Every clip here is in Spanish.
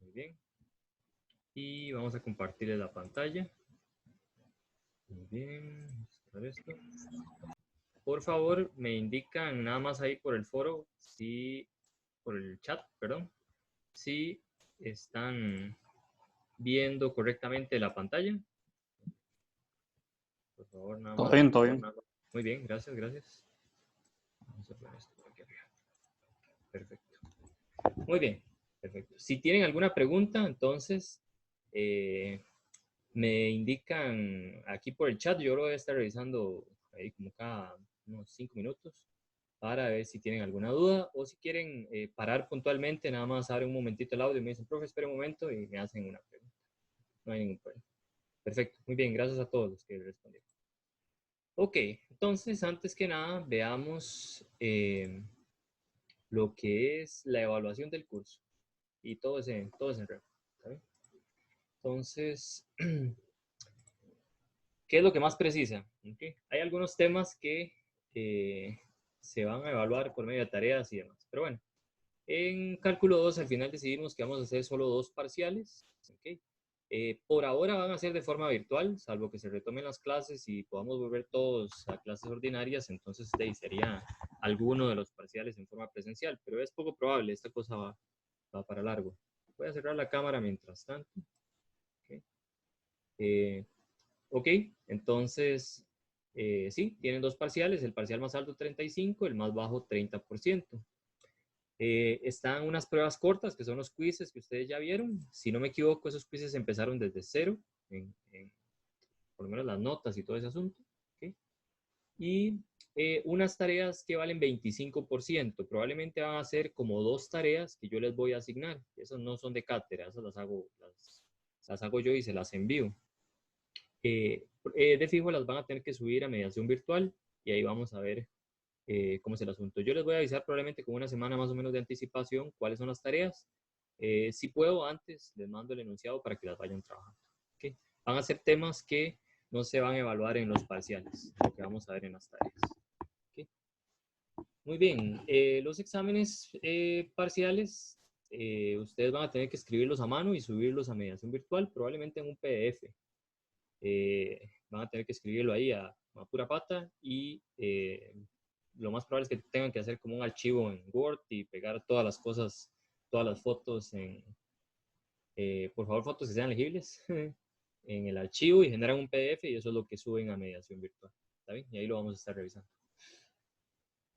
Muy bien. Y vamos a compartirle la pantalla. Muy bien. Vamos a ver esto. Por favor, me indican nada más ahí por el foro, por el chat, perdón, si están viendo correctamente la pantalla. Por favor, nada Todo más. bien, todo bien. Muy bien, gracias, gracias. Vamos a poner esto por aquí arriba. Perfecto. Muy bien, perfecto. Si tienen alguna pregunta, entonces me indican aquí por el chat. Yo lo voy a estar revisando ahí como cada unos 5 minutos para ver si tienen alguna duda o si quieren parar puntualmente, nada más abren un momentito el audio y me dicen, profe, espera un momento y me hacen una pregunta. No hay ningún problema. Perfecto, muy bien, gracias a todos los que respondieron. Ok, entonces antes que nada veamos lo que es la evaluación del curso y todo ese enredo. ¿Sabe? Entonces, ¿qué es lo que más precisa? Okay. Hay algunos temas que se van a evaluar por medio de tareas y demás, pero bueno. En cálculo 2 al final decidimos que vamos a hacer solo 2 parciales. ¿Okay? Por ahora van a ser de forma virtual, salvo que se retomen las clases y podamos volver todos a clases ordinarias, entonces sería alguno de los parciales en forma presencial, pero es poco probable, esta cosa va para largo. Voy a cerrar la cámara mientras tanto. ¿Okay? Ok, entonces, sí, tienen 2 parciales, el parcial más alto 35, el más bajo 30%. Están unas pruebas cortas, que son los quizzes que ustedes ya vieron. Si no me equivoco, esos quizzes empezaron desde cero, por lo menos las notas y todo ese asunto. ¿Okay? Y unas tareas que valen 25%. Probablemente van a ser como 2 tareas que yo les voy a asignar. Esas no son de cátedra, esas las hago yo y se las envío. De fijo las van a tener que subir a mediación virtual y ahí vamos a ver cómo es el asunto. Yo les voy a avisar probablemente con una semana más o menos de anticipación cuáles son las tareas. Si puedo antes, les mando el enunciado para que las vayan trabajando. ¿Okay? Van a ser temas que no se van a evaluar en los parciales, lo que vamos a ver en las tareas. ¿Okay? Muy bien, los exámenes parciales, ustedes van a tener que escribirlos a mano y subirlos a mediación virtual, probablemente en un PDF. Van a tener que escribirlo ahí a pura pata y lo más probable es que tengan que hacer como un archivo en Word y pegar todas las cosas, todas las fotos por favor, fotos que sean legibles en el archivo y generan un PDF y eso es lo que suben a mediación virtual. ¿Está bien? Y ahí lo vamos a estar revisando.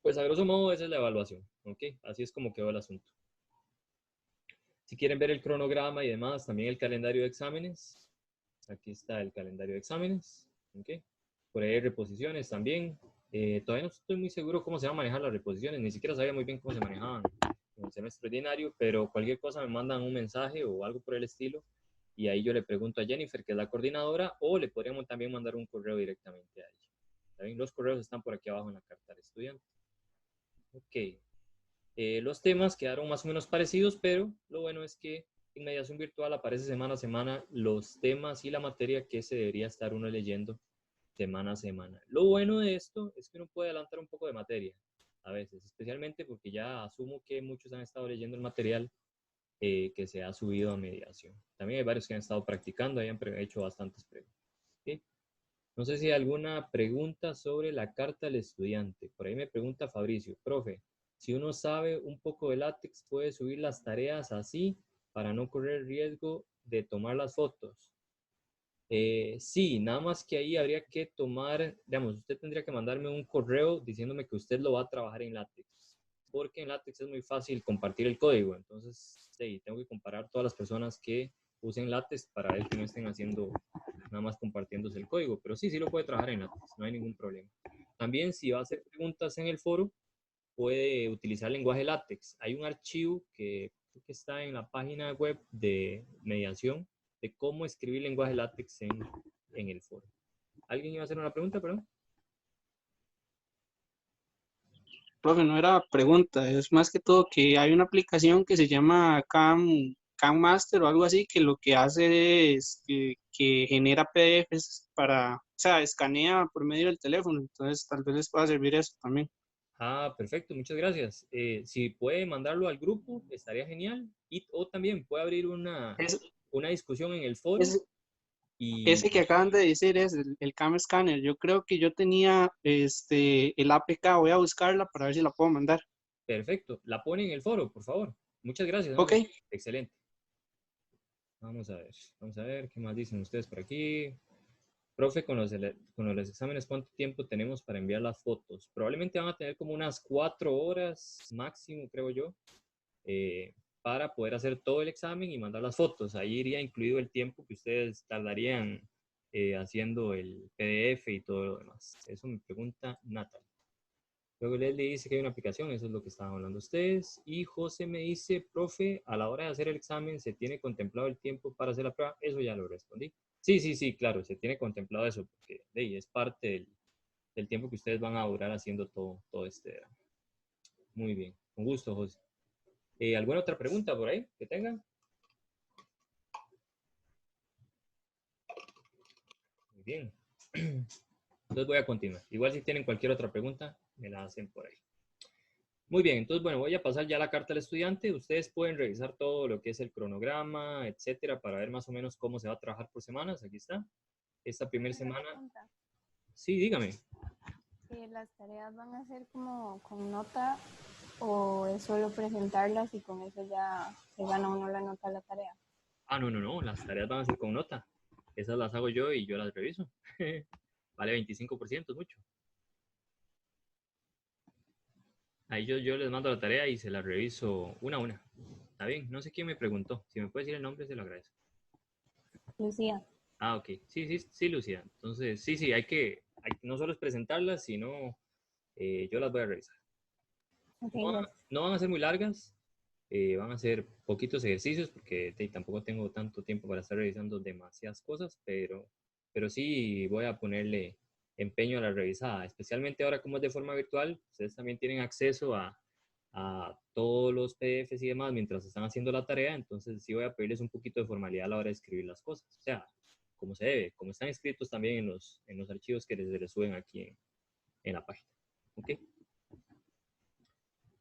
Pues a grosso modo esa es la evaluación, ¿ok? Así es como quedó el asunto. Si quieren ver el cronograma y demás, también el calendario de exámenes. Aquí está el calendario de exámenes, ¿ok? Por ahí hay reposiciones también. Todavía no estoy muy seguro cómo se van a manejar las reposiciones, ni siquiera sabía muy bien cómo se manejaban en el semestre ordinario, pero cualquier cosa me mandan un mensaje o algo por el estilo y ahí yo le pregunto a Jennifer, que es la coordinadora, o le podríamos también mandar un correo directamente a ella. ¿También? Los correos están por aquí abajo en la carta del estudiante. Ok. Los temas quedaron más o menos parecidos, pero lo bueno es que en mediación virtual aparece semana a semana los temas y la materia que se debería estar uno leyendo semana a semana. Lo bueno de esto es que uno puede adelantar un poco de materia a veces, especialmente porque ya asumo que muchos han estado leyendo el material que se ha subido a mediación. También hay varios que han estado practicando y han hecho bastantes preguntas. ¿Okay? No sé si hay alguna pregunta sobre la carta del estudiante. Por ahí me pregunta Fabricio, profe, si uno sabe un poco de látex, ¿puede subir las tareas así para no correr riesgo de tomar las fotos? Sí, nada más que ahí habría que tomar, digamos, usted tendría que mandarme un correo diciéndome que usted lo va a trabajar en látex, porque en látex es muy fácil compartir el código, entonces sí, tengo que comparar todas las personas que usen látex para ver que no estén haciendo nada más compartiéndose el código, pero sí, sí lo puede trabajar en látex, no hay ningún problema. También si va a hacer preguntas en el foro, puede utilizar lenguaje látex. Hay un archivo que está en la página web de mediación de cómo escribir lenguaje látex en el foro. ¿Alguien iba a hacer una pregunta, perdón? Profe, no era pregunta, es más que todo que hay una aplicación que se llama Cam Master o algo así, que lo que hace es que genera PDFs para, o sea, escanea por medio del teléfono, entonces tal vez les pueda servir eso también. Ah, perfecto, muchas gracias. Si puede mandarlo al grupo, estaría genial. O también puede abrir Es, una discusión en el foro es, ese que y acaban de decir es el Cam Scanner. Yo creo que yo tenía el APK, voy a buscarla para ver si la puedo mandar. perfecto. La pone en el foro, por favor. Muchas gracias. Ok, Excelente. Vamos a ver qué más dicen ustedes por aquí. Profe, con los exámenes, ¿cuánto tiempo tenemos para enviar las fotos? Probablemente van a tener como unas 4 horas máximo, creo yo, para poder hacer todo el examen y mandar las fotos. Ahí iría incluido el tiempo que ustedes tardarían haciendo el PDF y todo lo demás. Eso me pregunta Natalie. Luego Leslie dice que hay una aplicación, eso es lo que estaban hablando ustedes. Y José me dice, profe, a la hora de hacer el examen, ¿se tiene contemplado el tiempo para hacer la prueba? Eso ya lo respondí. Sí, sí, sí, claro, se tiene contemplado eso, porque es parte del tiempo que ustedes van a durar haciendo todo este verano. Muy bien, con gusto, José. ¿Alguna otra pregunta por ahí que tengan? Muy bien. Entonces voy a continuar. Igual si tienen cualquier otra pregunta, me la hacen por ahí. Muy bien, entonces bueno, voy a pasar ya la carta al estudiante. Ustedes pueden revisar todo lo que es el cronograma, etcétera, para ver más o menos cómo se va a trabajar por semanas. Aquí está. Esta primera Una semana. pregunta. Sí, dígame. ¿Las tareas van a ser como con nota o es solo presentarlas y con eso ya se gana uno la nota de la tarea? Ah, no, no, no. Las tareas van a ser con nota. Esas las hago yo y yo las reviso. Vale 25%, es mucho. Ahí yo les mando la tarea y se la reviso una a una. Está bien, no sé quién me preguntó. Si me puede decir el nombre, se lo agradezco. Lucía. Ah, ok. Sí, sí, sí, Lucía. Entonces, sí, sí, no solo es presentarlas, sino yo las voy a revisar. Ok, No, gracias. no van a ser muy largas, van a ser poquitos ejercicios porque tampoco tengo tanto tiempo para estar revisando demasiadas cosas, pero sí voy a ponerle empeño a la revisada, especialmente ahora como es de forma virtual, ustedes también tienen acceso a todos los PDFs y demás mientras están haciendo la tarea, entonces sí voy a pedirles un poquito de formalidad a la hora de escribir las cosas, o sea, como se debe, como están escritos también en los archivos que les suben aquí en la página. ¿Ok?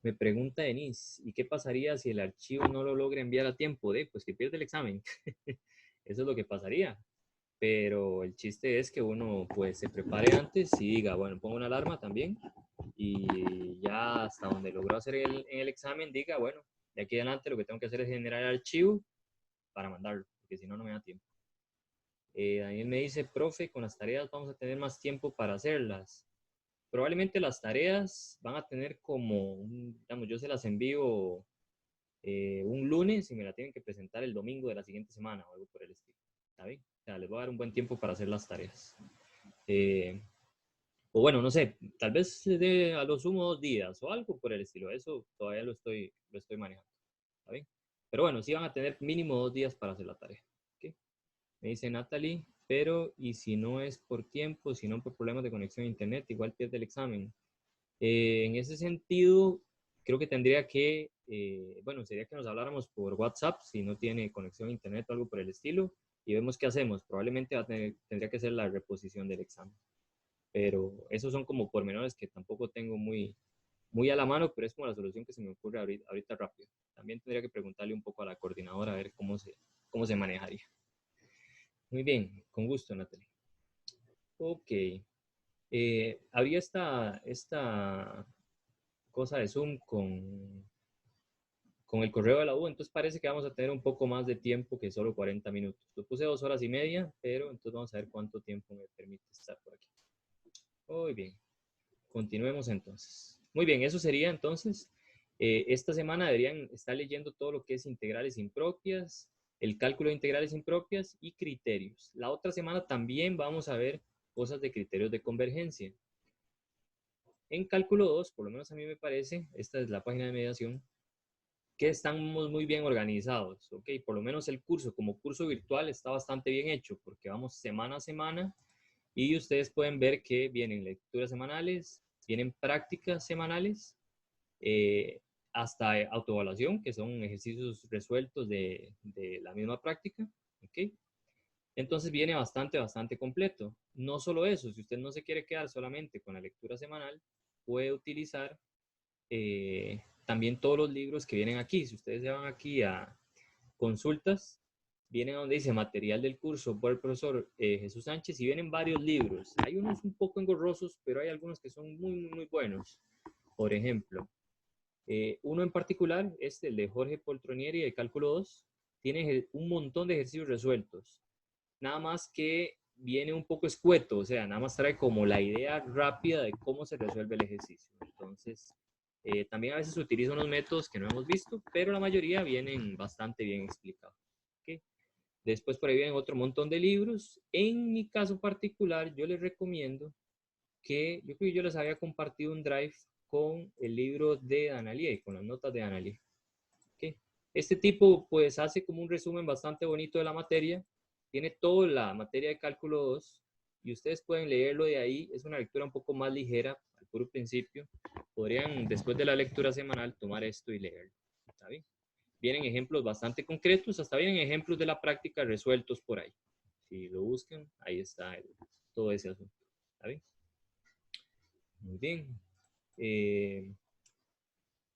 Me pregunta Denise, ¿y qué pasaría si el archivo no lo logra enviar a tiempo? Pues que pierde el examen. Eso es lo que pasaría. Pero el chiste es que uno pues se prepare antes y diga, bueno, pongo una alarma también y ya hasta donde logró hacer en el examen diga, bueno, de aquí adelante lo que tengo que hacer es generar el archivo para mandarlo, porque si no, no me da tiempo. Daniel me dice, profe, con las tareas vamos a tener más tiempo para hacerlas. Probablemente las tareas van a tener como, digamos, yo se las envío un lunes y me la tienen que presentar el domingo de la siguiente semana o algo por el estilo. ¿Está bien? O sea, les voy a dar un buen tiempo para hacer las tareas. O bueno, no sé, tal vez a lo sumo 2 días o algo por el estilo. Eso todavía lo estoy manejando. ¿Está bien? Pero bueno, sí van a tener mínimo 2 días para hacer la tarea. ¿Okay? Me dice Natalie, pero ¿y si no es por tiempo, si no por problemas de conexión a internet, igual pierde el examen? En ese sentido, creo que tendría que, bueno, sería que nos habláramos por WhatsApp si no tiene conexión a internet o algo por el estilo y vemos qué hacemos. Probablemente tendría que ser la reposición del examen. Pero esos son como pormenores que tampoco tengo muy a la mano, pero es como la solución que se me ocurre ahorita rápido. También tendría que preguntarle un poco a la coordinadora a ver cómo se manejaría. Muy bien, con gusto, Natalie. Ok. Habría esta cosa de Zoom con el correo de la U, entonces parece que vamos a tener un poco más de tiempo que solo 40 minutos. Lo puse 2 horas y media, pero entonces vamos a ver cuánto tiempo me permite estar por aquí. Muy bien, continuemos entonces. Muy bien, eso sería entonces. Esta semana deberían estar leyendo todo lo que es integrales impropias, el cálculo de integrales impropias y criterios. La otra semana también vamos a ver cosas de criterios de convergencia. En cálculo 2, por lo menos a mí me parece, esta es la página de mediación, que estamos muy bien organizados, ¿ok? Por lo menos el curso como curso virtual está bastante bien hecho porque vamos semana a semana y ustedes pueden ver que vienen lecturas semanales, vienen prácticas semanales, eh, hasta autoevaluación, que son ejercicios resueltos de la misma práctica, ¿ok? Entonces viene bastante completo. No solo eso, si usted no se quiere quedar solamente con la lectura semanal, puede utilizar también todos los libros que vienen aquí. Si ustedes se van aquí a consultas, vienen a donde dice material del curso por el profesor Jesús Sánchez y vienen varios libros. Hay unos un poco engorrosos, pero hay algunos que son muy buenos. Por ejemplo, uno en particular, el de Jorge Poltronieri de Cálculo 2, tiene un montón de ejercicios resueltos. Nada más que viene un poco escueto, o sea, nada más trae como la idea rápida de cómo se resuelve el ejercicio. Entonces, también a veces se utilizan unos métodos que no hemos visto, pero la mayoría vienen bastante bien explicados. ¿Okay? Después por ahí vienen otro montón de libros. En mi caso particular, yo les recomiendo que, yo creo que yo les había compartido un drive con el libro de Danalie, con las notas de Danalie. ¿Okay? Este tipo pues hace como un resumen bastante bonito de la materia, tiene toda la materia de cálculo 2 y ustedes pueden leerlo de ahí, es una lectura un poco más ligera al puro principio, podrían después de la lectura semanal tomar esto y leerlo, ¿está bien? Vienen ejemplos bastante concretos, hasta vienen ejemplos de la práctica resueltos por ahí, si lo buscan, ahí está todo ese asunto, ¿está bien? Muy bien. Entonces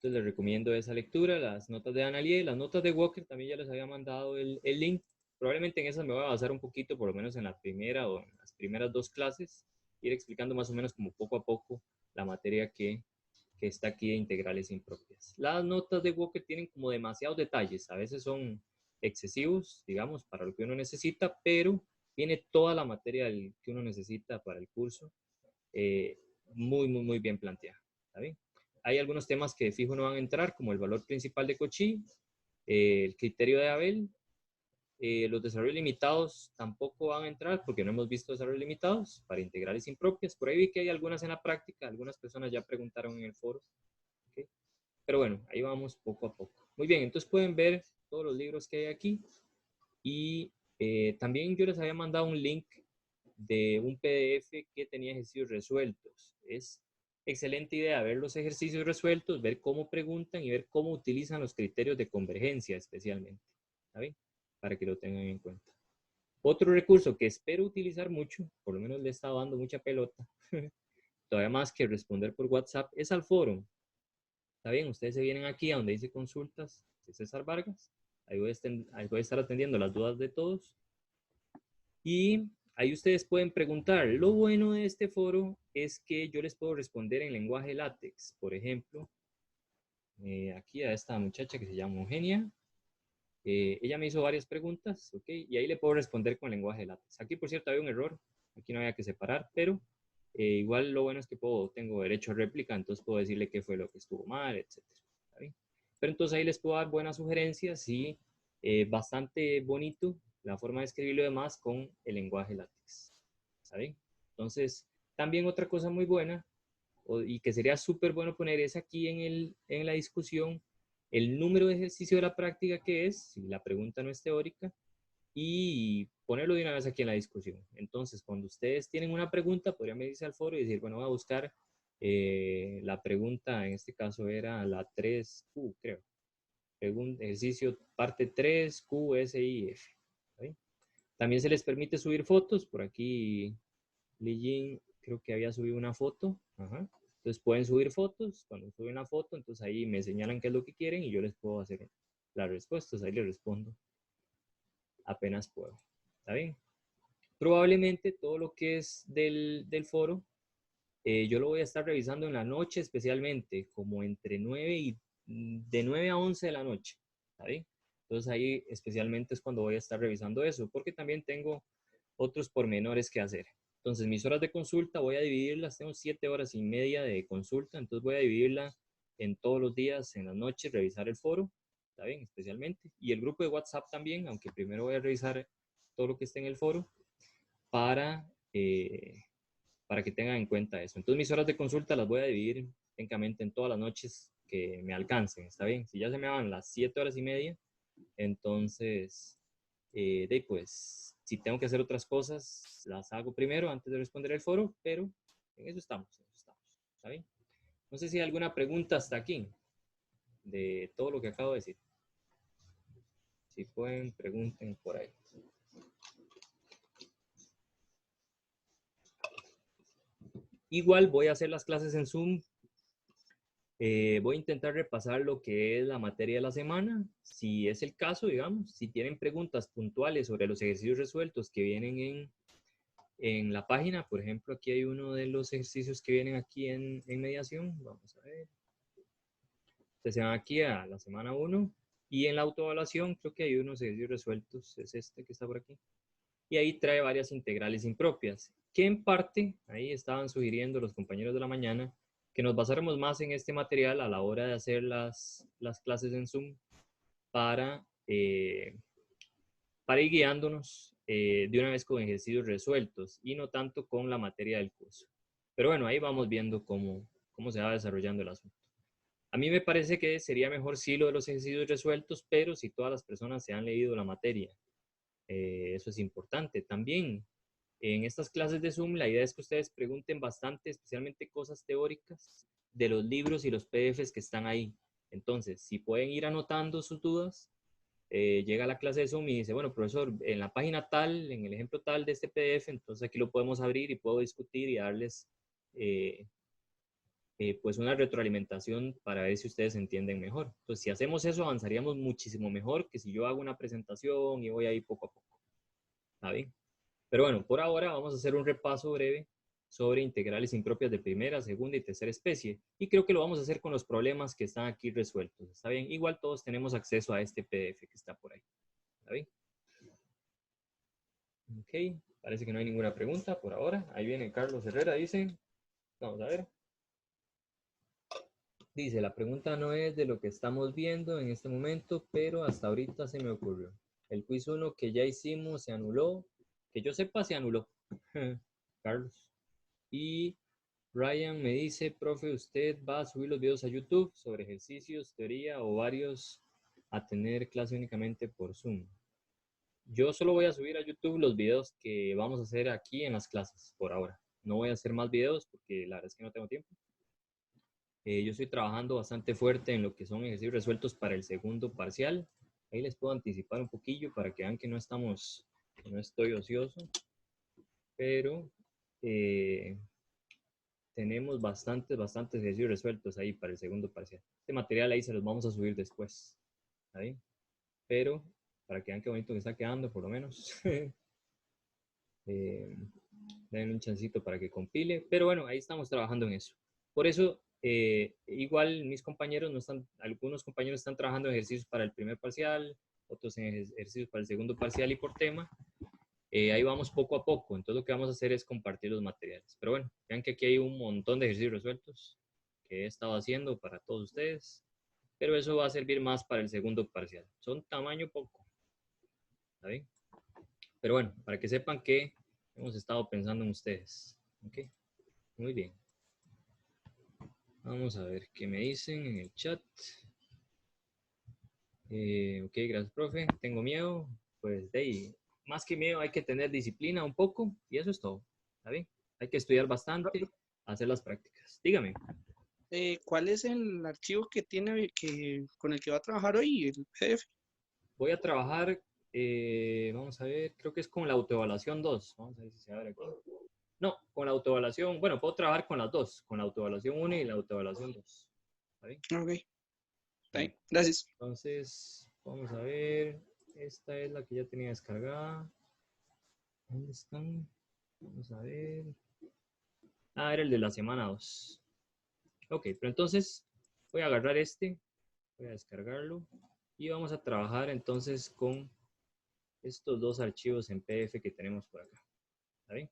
les recomiendo esa lectura, las notas de Annalie, las notas de Walker, también ya les había mandado el link. Probablemente en esas me voy a basar un poquito, por lo menos en la primera o en las primeras 2 clases, ir explicando más o menos como poco a poco la materia que está aquí de integrales impropias. Las notas de Walker tienen como demasiados detalles, a veces son excesivos, digamos, para lo que uno necesita, pero viene toda la materia que uno necesita para el curso muy bien planteada. ¿Está bien? Hay algunos temas que de fijo no van a entrar, como el valor principal de Cauchy, el criterio de Abel, los desarrollos limitados tampoco van a entrar porque no hemos visto desarrollos limitados para integrales impropias. Por ahí vi que hay algunas en la práctica, algunas personas ya preguntaron en el foro. ¿Okay? Pero bueno, ahí vamos poco a poco. Muy bien, entonces pueden ver todos los libros que hay aquí y también yo les había mandado un link de un PDF que tenía ejercicios resueltos. Es excelente idea ver los ejercicios resueltos, ver cómo preguntan y ver cómo utilizan los criterios de convergencia especialmente. ¿Está bien? Para que lo tengan en cuenta. Otro recurso que espero utilizar mucho, por lo menos le he estado dando mucha pelota, todavía más que responder por WhatsApp, es al foro. ¿Está bien? Ustedes se vienen aquí a donde dice consultas de César Vargas. Ahí voy a estar atendiendo las dudas de todos. Y ahí ustedes pueden preguntar. Lo bueno de este foro es que yo les puedo responder en lenguaje látex. Por ejemplo, aquí a esta muchacha que se llama Eugenia. Ella me hizo varias preguntas, ¿ok? Y ahí le puedo responder con lenguaje látex. Aquí, por cierto, había un error. Aquí no había que separar, pero igual lo bueno es que tengo derecho a réplica, entonces puedo decirle qué fue lo que estuvo mal, etc. ¿Está bien? Pero entonces ahí les puedo dar buenas sugerencias y bastante bonito la forma de escribirlo y demás con el lenguaje látex. ¿Está bien? Entonces, también otra cosa muy buena y que sería súper bueno poner es aquí en la discusión el número de ejercicio de la práctica que es, si la pregunta no es teórica, y ponerlo de una vez aquí en la discusión. Entonces, cuando ustedes tienen una pregunta, podrían venirse al foro y decir, bueno, voy a buscar la pregunta, en este caso era la 3Q, creo. Ejercicio parte 3, Q, S, I, F. ¿Sí? También se les permite subir fotos. Por aquí, Li Jin creo que había subido una foto. Ajá. Entonces pueden subir fotos. Cuando suben la foto, entonces ahí me señalan qué es lo que quieren y yo les puedo hacer las respuestas. Ahí les respondo apenas puedo. ¿Está bien? Probablemente todo lo que es del foro, yo lo voy a estar revisando en la noche especialmente, como entre de 9 a 11 de la noche. ¿Está bien? Entonces ahí especialmente es cuando voy a estar revisando eso, porque también tengo otros pormenores que hacer. Entonces mis horas de consulta voy a dividirlas, tengo 7 horas y media de consulta, entonces voy a dividirla en todos los días, en las noches, revisar el foro, ¿está bien? Especialmente. Y el grupo de WhatsApp también, aunque primero voy a revisar todo lo que esté en el foro para que tengan en cuenta eso. Entonces mis horas de consulta las voy a dividir técnicamente en todas las noches que me alcancen, ¿está bien? Si ya se me van las 7 horas y media, entonces, pues, si tengo que hacer otras cosas, las hago primero antes de responder el foro, pero en eso estamos, ¿está bien? No sé si hay alguna pregunta hasta aquí de todo lo que acabo de decir. Si pueden, pregunten por ahí. Igual voy a hacer las clases en Zoom Voy a intentar repasar lo que es la materia de la semana. Si es el caso, digamos, si tienen preguntas puntuales sobre los ejercicios resueltos que vienen en la página, por ejemplo, aquí hay uno de los ejercicios que vienen aquí en mediación. Vamos a ver. Entonces se van aquí a la semana 1 y en la autoevaluación creo que hay unos ejercicios resueltos, es este que está por aquí. Y ahí trae varias integrales impropias, que en parte, ahí estaban sugiriendo los compañeros de la mañana, que nos basáramos más en este material a la hora de hacer las clases en Zoom para ir guiándonos de una vez con ejercicios resueltos y no tanto con la materia del curso. Pero bueno, ahí vamos viendo cómo se va desarrollando el asunto. A mí me parece que sería mejor sí lo de los ejercicios resueltos, pero si todas las personas se han leído la materia. Eso es importante. También en estas clases de Zoom, la idea es que ustedes pregunten bastante, especialmente cosas teóricas, de los libros y los PDFs que están ahí. Entonces, si pueden ir anotando sus dudas, llega a la clase de Zoom y dice, bueno, profesor, en la página tal, en el ejemplo tal de este PDF, entonces aquí lo podemos abrir y puedo discutir y darles pues una retroalimentación para ver si ustedes entienden mejor. Entonces, si hacemos eso, avanzaríamos muchísimo mejor que si yo hago una presentación y voy ahí poco a poco. ¿Está bien? Pero bueno, por ahora vamos a hacer un repaso breve sobre integrales impropias de primera, segunda y tercera especie. Y creo que lo vamos a hacer con los problemas que están aquí resueltos. ¿Está bien? Igual todos tenemos acceso a este PDF que está por ahí. ¿Está bien? Ok, parece que no hay ninguna pregunta por ahora. Ahí viene Carlos Herrera, dice. Vamos a ver. Dice, la pregunta no es de lo que estamos viendo en este momento, pero hasta ahorita se me ocurrió. El quiz 1 que ya hicimos se anuló. Que yo sepa, se anuló. Carlos. Y Ryan me dice, profe, ¿usted va a subir los videos a YouTube sobre ejercicios, teoría o varios a tener clase únicamente por Zoom? Yo solo voy a subir a YouTube los videos que vamos a hacer aquí en las clases por ahora. No voy a hacer más videos porque la verdad es que no tengo tiempo. Yo estoy trabajando bastante fuerte en lo que son ejercicios resueltos para el segundo parcial. Ahí les puedo anticipar un poquillo para que vean que no estoy ocioso. Pero tenemos bastantes ejercicios resueltos ahí para el segundo parcial. Este material ahí se los vamos a subir después. ¿Ahí? Pero para que vean qué bonito que está quedando, por lo menos. Den un chancito para que compile. Pero bueno, ahí estamos trabajando en eso. Por eso, igual mis compañeros no están, algunos compañeros están trabajando en ejercicios para el primer parcial, otros en ejercicios para el segundo parcial y por tema. Ahí vamos poco a poco. Entonces lo que vamos a hacer es compartir los materiales. Pero bueno, vean que aquí hay un montón de ejercicios resueltos que he estado haciendo para todos ustedes. Pero eso va a servir más para el segundo parcial. Son tamaño poco. ¿Está bien? Pero bueno, para que sepan que hemos estado pensando en ustedes. ¿Ok? Muy bien. Vamos a ver qué me dicen en el chat. Ok, gracias, profe. Tengo miedo. Pues de ahí, más que miedo, hay que tener disciplina un poco y eso es todo. ¿Está bien? Hay que estudiar bastante, hacer las prácticas. Dígame. ¿Cuál es el archivo que tiene con el que va a trabajar hoy, el PDF? Voy a trabajar, vamos a ver, creo que es con la autoevaluación 2. Vamos a ver si se abre aquí. No, con la autoevaluación, bueno, puedo trabajar con las dos, con la autoevaluación 1 y la autoevaluación 2. ¿Está bien? Ok, está bien, gracias. Entonces, vamos a ver, esta es la que ya tenía descargada. ¿Dónde están? Vamos a ver. Ah, era el de la semana 2. Ok, pero entonces voy a agarrar este, voy a descargarlo y vamos a trabajar entonces con estos dos archivos en PDF que tenemos por acá. ¿Está bien?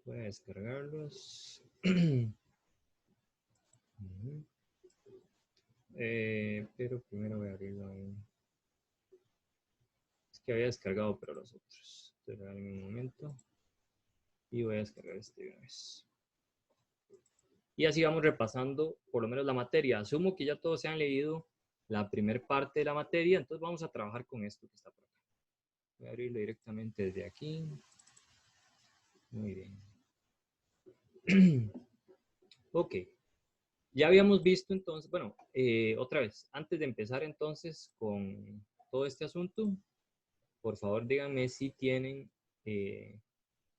Voy a descargarlos. Pero primero voy a abrirlo ahí. Es que había descargado, pero los otros. Esperen un momento. Y voy a descargar este de una vez. Y así vamos repasando por lo menos la materia. Asumo que ya todos se han leído la primera parte de la materia, entonces vamos a trabajar con esto que está por acá. Voy a abrirlo directamente desde aquí. Muy bien. Ok. Ya habíamos visto entonces, bueno, otra vez, antes de empezar entonces con todo este asunto, por favor díganme si tienen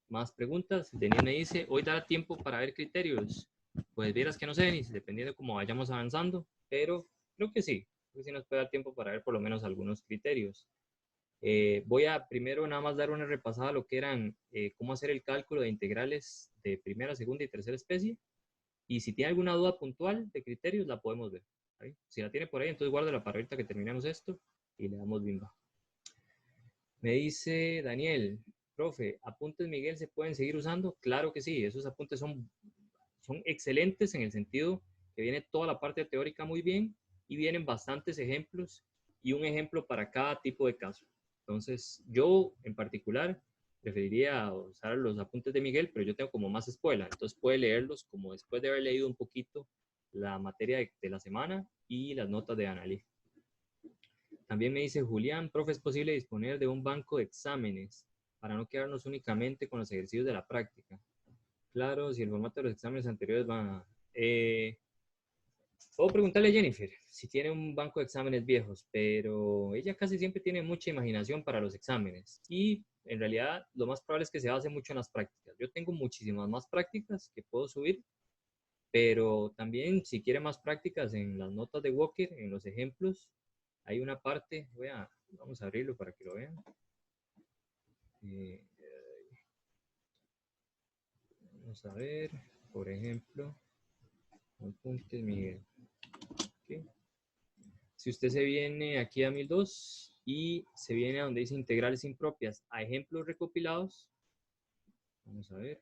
más preguntas. Denis me dice, hoy dará tiempo para ver criterios. Pues vieras que no sé, ni dependiendo de cómo vayamos avanzando, pero creo que sí nos puede dar tiempo para ver por lo menos algunos criterios. Voy a primero nada más dar una repasada a lo que eran cómo hacer el cálculo de integrales de primera, segunda y tercera especie. Y si tiene alguna duda puntual de criterios, la podemos ver. ¿Sí? Si la tiene por ahí, entonces guárdala para ahorita que terminemos esto y le damos bimba. Me dice Daniel, profe, ¿apuntes Miguel se pueden seguir usando? Claro que sí, esos apuntes son excelentes en el sentido que viene toda la parte teórica muy bien y vienen bastantes ejemplos y un ejemplo para cada tipo de caso. Entonces, yo en particular preferiría usar los apuntes de Miguel, pero yo tengo como más escuela, entonces puede leerlos como después de haber leído un poquito la materia de la semana y las notas de Analí. También me dice Julián, profe, ¿es posible disponer de un banco de exámenes para no quedarnos únicamente con los ejercicios de la práctica? Claro, si el formato de los exámenes anteriores va... puedo preguntarle a Jennifer si tiene un banco de exámenes viejos, pero ella casi siempre tiene mucha imaginación para los exámenes y en realidad lo más probable es que se base mucho en las prácticas. Yo tengo muchísimas más prácticas que puedo subir, pero también si quiere más prácticas en las notas de Walker, en los ejemplos, hay una parte, vamos a abrirlo para que lo vean. Vamos a ver, por ejemplo, apuntes Miguel. Okay. Si usted se viene aquí a 1002 y se viene a donde dice integrales impropias a ejemplos recopilados, vamos a ver.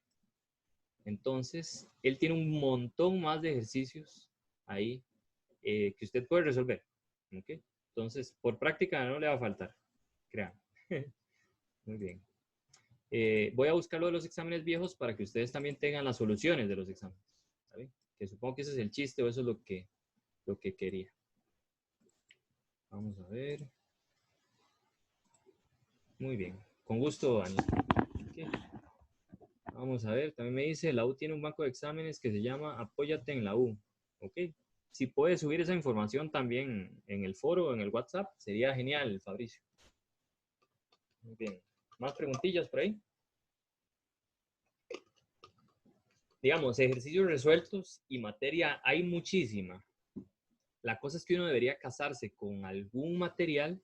Entonces, él tiene un montón más de ejercicios ahí que usted puede resolver. ¿Okay? Entonces, por práctica no le va a faltar, crean. Muy bien. Voy a buscar lo de los exámenes viejos para que ustedes también tengan las soluciones de los exámenes. ¿Sabe? Que supongo que ese es el chiste o eso es lo que quería. Vamos a ver. Muy bien. Con gusto, Dani. Okay. Vamos a ver. También me dice, la U tiene un banco de exámenes que se llama Apóyate en la U. Ok. Si puede subir esa información también en el foro, en el WhatsApp, sería genial, Fabricio. Muy bien. ¿Más preguntillas por ahí? Digamos, ejercicios resueltos y materia hay muchísima. La cosa es que uno debería casarse con algún material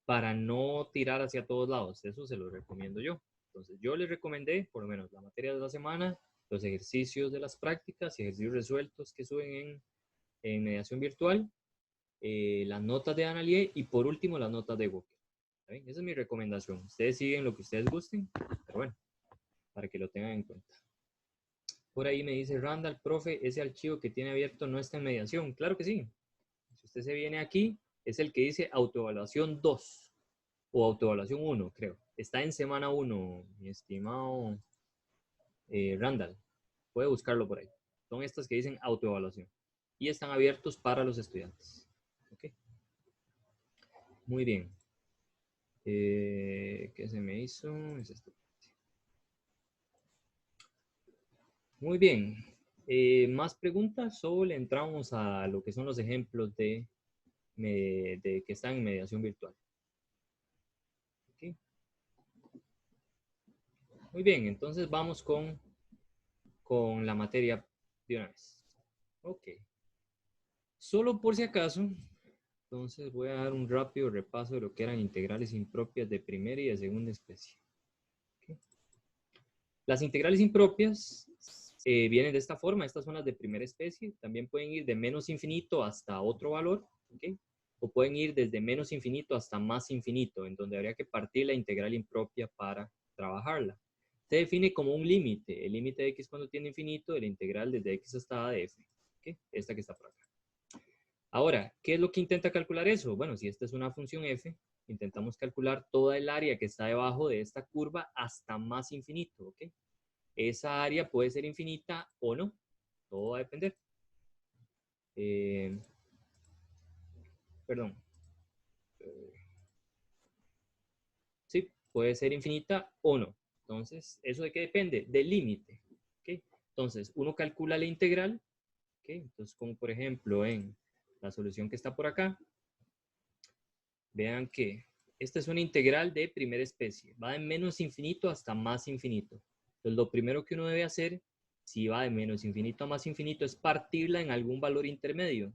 para no tirar hacia todos lados. Eso se lo recomiendo yo. Entonces, yo les recomendé, por lo menos, la materia de la semana, los ejercicios de las prácticas y ejercicios resueltos que suben en mediación virtual, las notas de Analie y, por último, las notas de Walker. Esa es mi recomendación. Ustedes siguen lo que ustedes gusten, pero bueno, para que lo tengan en cuenta. Por ahí me dice Randall, profe, ese archivo que tiene abierto no está en mediación. Claro que sí. Si usted se viene aquí, es el que dice autoevaluación 2 o autoevaluación 1, creo. Está en semana 1, mi estimado Randall. Puede buscarlo por ahí. Son estas que dicen autoevaluación y están abiertos para los estudiantes. ¿Okay? Muy bien. ¿Qué se me hizo? Es esto. Muy bien. ¿Más preguntas o le entramos a lo que son los ejemplos de que están en mediación virtual? ¿Okay? Muy bien, entonces vamos con la materia de una vez. Ok. Solo por si acaso, entonces voy a dar un rápido repaso de lo que eran integrales impropias de primera y de segunda especie. Okay. Las integrales impropias vienen de esta forma, estas son las de primera especie, también pueden ir de menos infinito hasta otro valor, ¿okay? O pueden ir desde menos infinito hasta más infinito, en donde habría que partir la integral impropia para trabajarla. Se define como un límite, el límite de x cuando tiene infinito, de la integral desde x hasta a de f, ¿okay? Esta que está por acá. Ahora, ¿qué es lo que intenta calcular eso? Bueno, si esta es una función f, intentamos calcular toda el área que está debajo de esta curva hasta más infinito, ¿ok? Esa área puede ser infinita o no, todo va a depender. Perdón. Sí, puede ser infinita o no. Entonces, ¿eso de qué depende? Del límite, ¿ok? Entonces, uno calcula la integral, ¿ok? Entonces, como por ejemplo en la solución que está por acá, vean que esta es una integral de primera especie. Va de menos infinito hasta más infinito. Entonces, lo primero que uno debe hacer Si va de menos infinito a más infinito, es partirla en algún valor intermedio.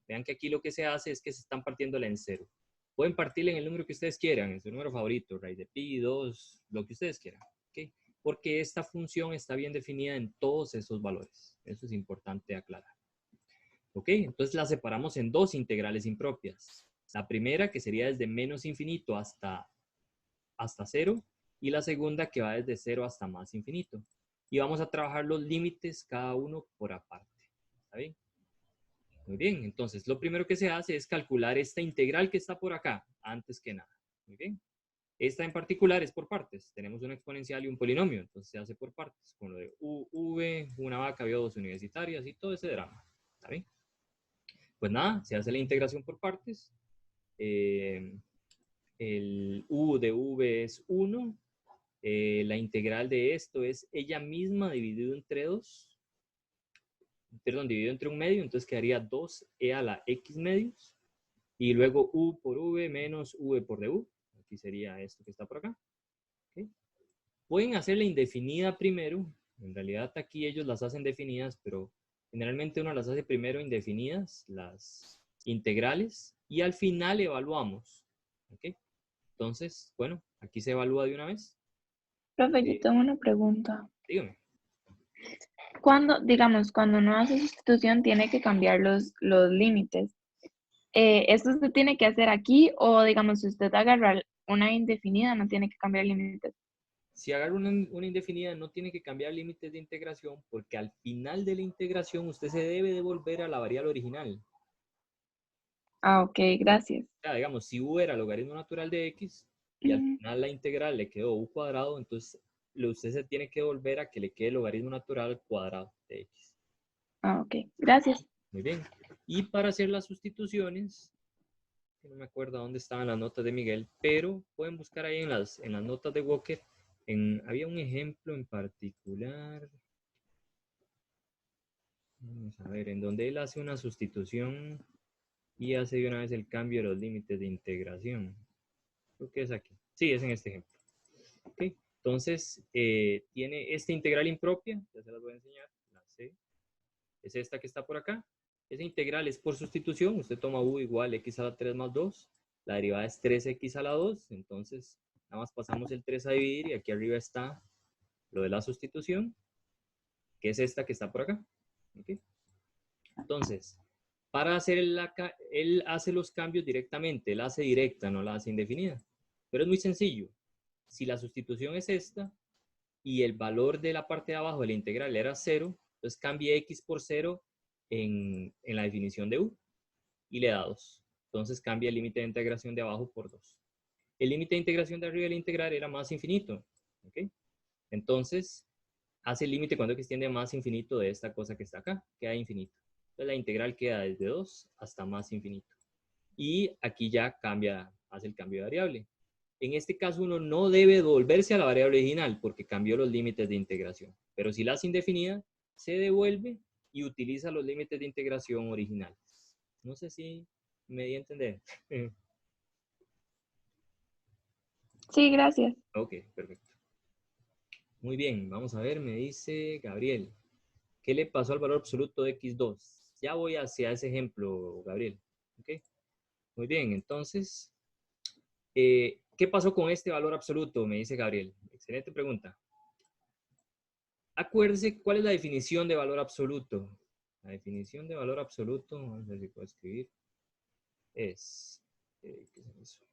Vean que aquí lo que se hace es que se están partiéndola en 0. Pueden partirla en el número que ustedes quieran, en su número favorito, raíz de pi, 2, lo que ustedes quieran. ¿Okay? Porque esta función está bien definida en todos esos valores. Eso es importante aclarar. ¿Ok? Entonces la separamos en dos integrales impropias. La primera, que sería desde menos infinito hasta 0, y la segunda, que va desde 0 hasta más infinito. Y vamos a trabajar los límites cada uno por aparte. ¿Está bien? Muy bien, entonces lo primero que se hace es calcular esta integral que está por acá, antes que nada. Muy bien. Esta en particular es por partes. Tenemos una exponencial y un polinomio, entonces se hace por partes, con lo de v, una vaca, vio dos universitarias y todo ese drama. ¿Está bien? Pues nada, se hace la integración por partes. El u de v es 1. La integral de esto es ella misma dividido entre 2. Perdón, dividido entre un medio, entonces quedaría 2e a la x medios. Y luego u por v menos v por du. Aquí sería esto que está por acá. ¿Okay? Pueden hacerla indefinida primero. En realidad aquí ellos las hacen definidas, pero generalmente uno las hace primero indefinidas, las integrales, y al final evaluamos. ¿Okay? Entonces, bueno, aquí se evalúa de una vez. Profe, yo tengo una pregunta. Dígame. Cuando, digamos, cuando uno hace sustitución, tiene que cambiar los límites. ¿Esto se tiene que hacer aquí o, digamos, si usted agarra una indefinida, no tiene que cambiar límites? Si agarra una indefinida, no tiene que cambiar límites de integración, porque al final de la integración usted se debe devolver a la variable original. Ah, ok, gracias. O sea, digamos, si u era logaritmo natural de x y al final la integral le quedó u cuadrado, entonces usted se tiene que volver a que le quede logaritmo natural cuadrado de x. Ah, ok, gracias. Muy bien. Y para hacer las sustituciones, no me acuerdo dónde estaban las notas de Miguel, pero pueden buscar ahí en las notas de Walker. Había un ejemplo en particular. Vamos a ver, en donde él hace una sustitución y hace de una vez el cambio de los límites de integración. Creo que es aquí. Sí, es en este ejemplo. ¿Okay? Entonces, tiene esta integral impropia, ya se las voy a enseñar, la C. Es esta que está por acá. Esa integral es por sustitución. Usted toma u igual x a la 3 más 2. La derivada es 3x a la 2. Entonces, nada más pasamos el 3 a dividir y aquí arriba está lo de la sustitución, que es esta que está por acá. ¿Okay? Entonces, para hacer él hace los cambios directamente. Él hace directa, no la hace indefinida. Pero es muy sencillo. Si la sustitución es esta y el valor de la parte de abajo de la integral era 0, entonces cambie x por 0 en la definición de u y le da 2. Entonces cambia el límite de integración de abajo por 2. El límite de integración de arriba de la integral era más infinito. ¿Okay? Entonces, hace el límite cuando x tiende a más infinito de esta cosa que está acá, queda infinito. Entonces la integral queda desde 2 hasta más infinito. Y aquí ya cambia, hace el cambio de variable. En este caso uno no debe devolverse a la variable original porque cambió los límites de integración. Pero si la hace indefinida, se devuelve y utiliza los límites de integración originales. No sé si me di a entender. Sí, gracias. Ok, perfecto. Muy bien, vamos a ver, me dice Gabriel. ¿Qué le pasó al valor absoluto de x2? Ya voy hacia ese ejemplo, Gabriel. ¿Okay? Muy bien, entonces, ¿qué pasó con este valor absoluto? Me dice Gabriel. Excelente pregunta. Acuérdese cuál es la definición de valor absoluto. La definición de valor absoluto, vamos a ver si puedo escribir, es, ¿qué es eso?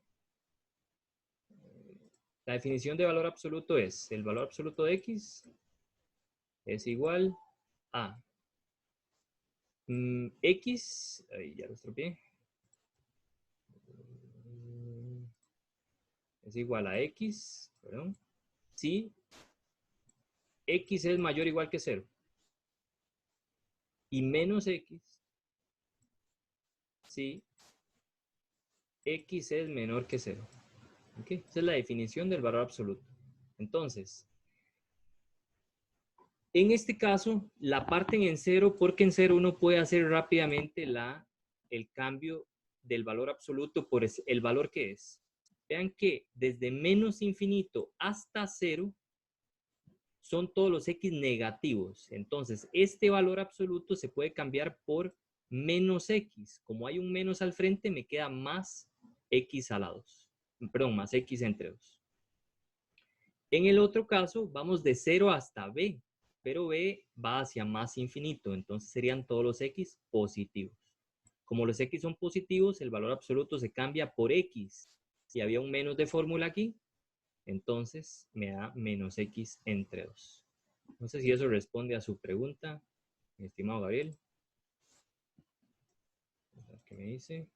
La definición de valor absoluto es, el valor absoluto de x es igual a x, ahí ya lo estropeé, es igual a x, perdón, si x es mayor o igual que 0 y menos x si x es menor que 0. ¿Okay? Esa es la definición del valor absoluto. Entonces, en este caso, la parten en 0 porque en 0 uno puede hacer rápidamente el cambio del valor absoluto por el valor que es. Vean que desde menos infinito hasta 0, son todos los x negativos. Entonces, este valor absoluto se puede cambiar por menos x. Como hay un menos al frente, me queda más x a la 2. Perdón, más x entre 2. En el otro caso, vamos de 0 hasta b, pero b va hacia más infinito, entonces serían todos los x positivos. Como los x son positivos, el valor absoluto se cambia por x. Si había un menos de fórmula aquí, entonces me da menos x entre 2. No sé si eso responde a su pregunta, mi estimado Gabriel. ¿Qué me dice?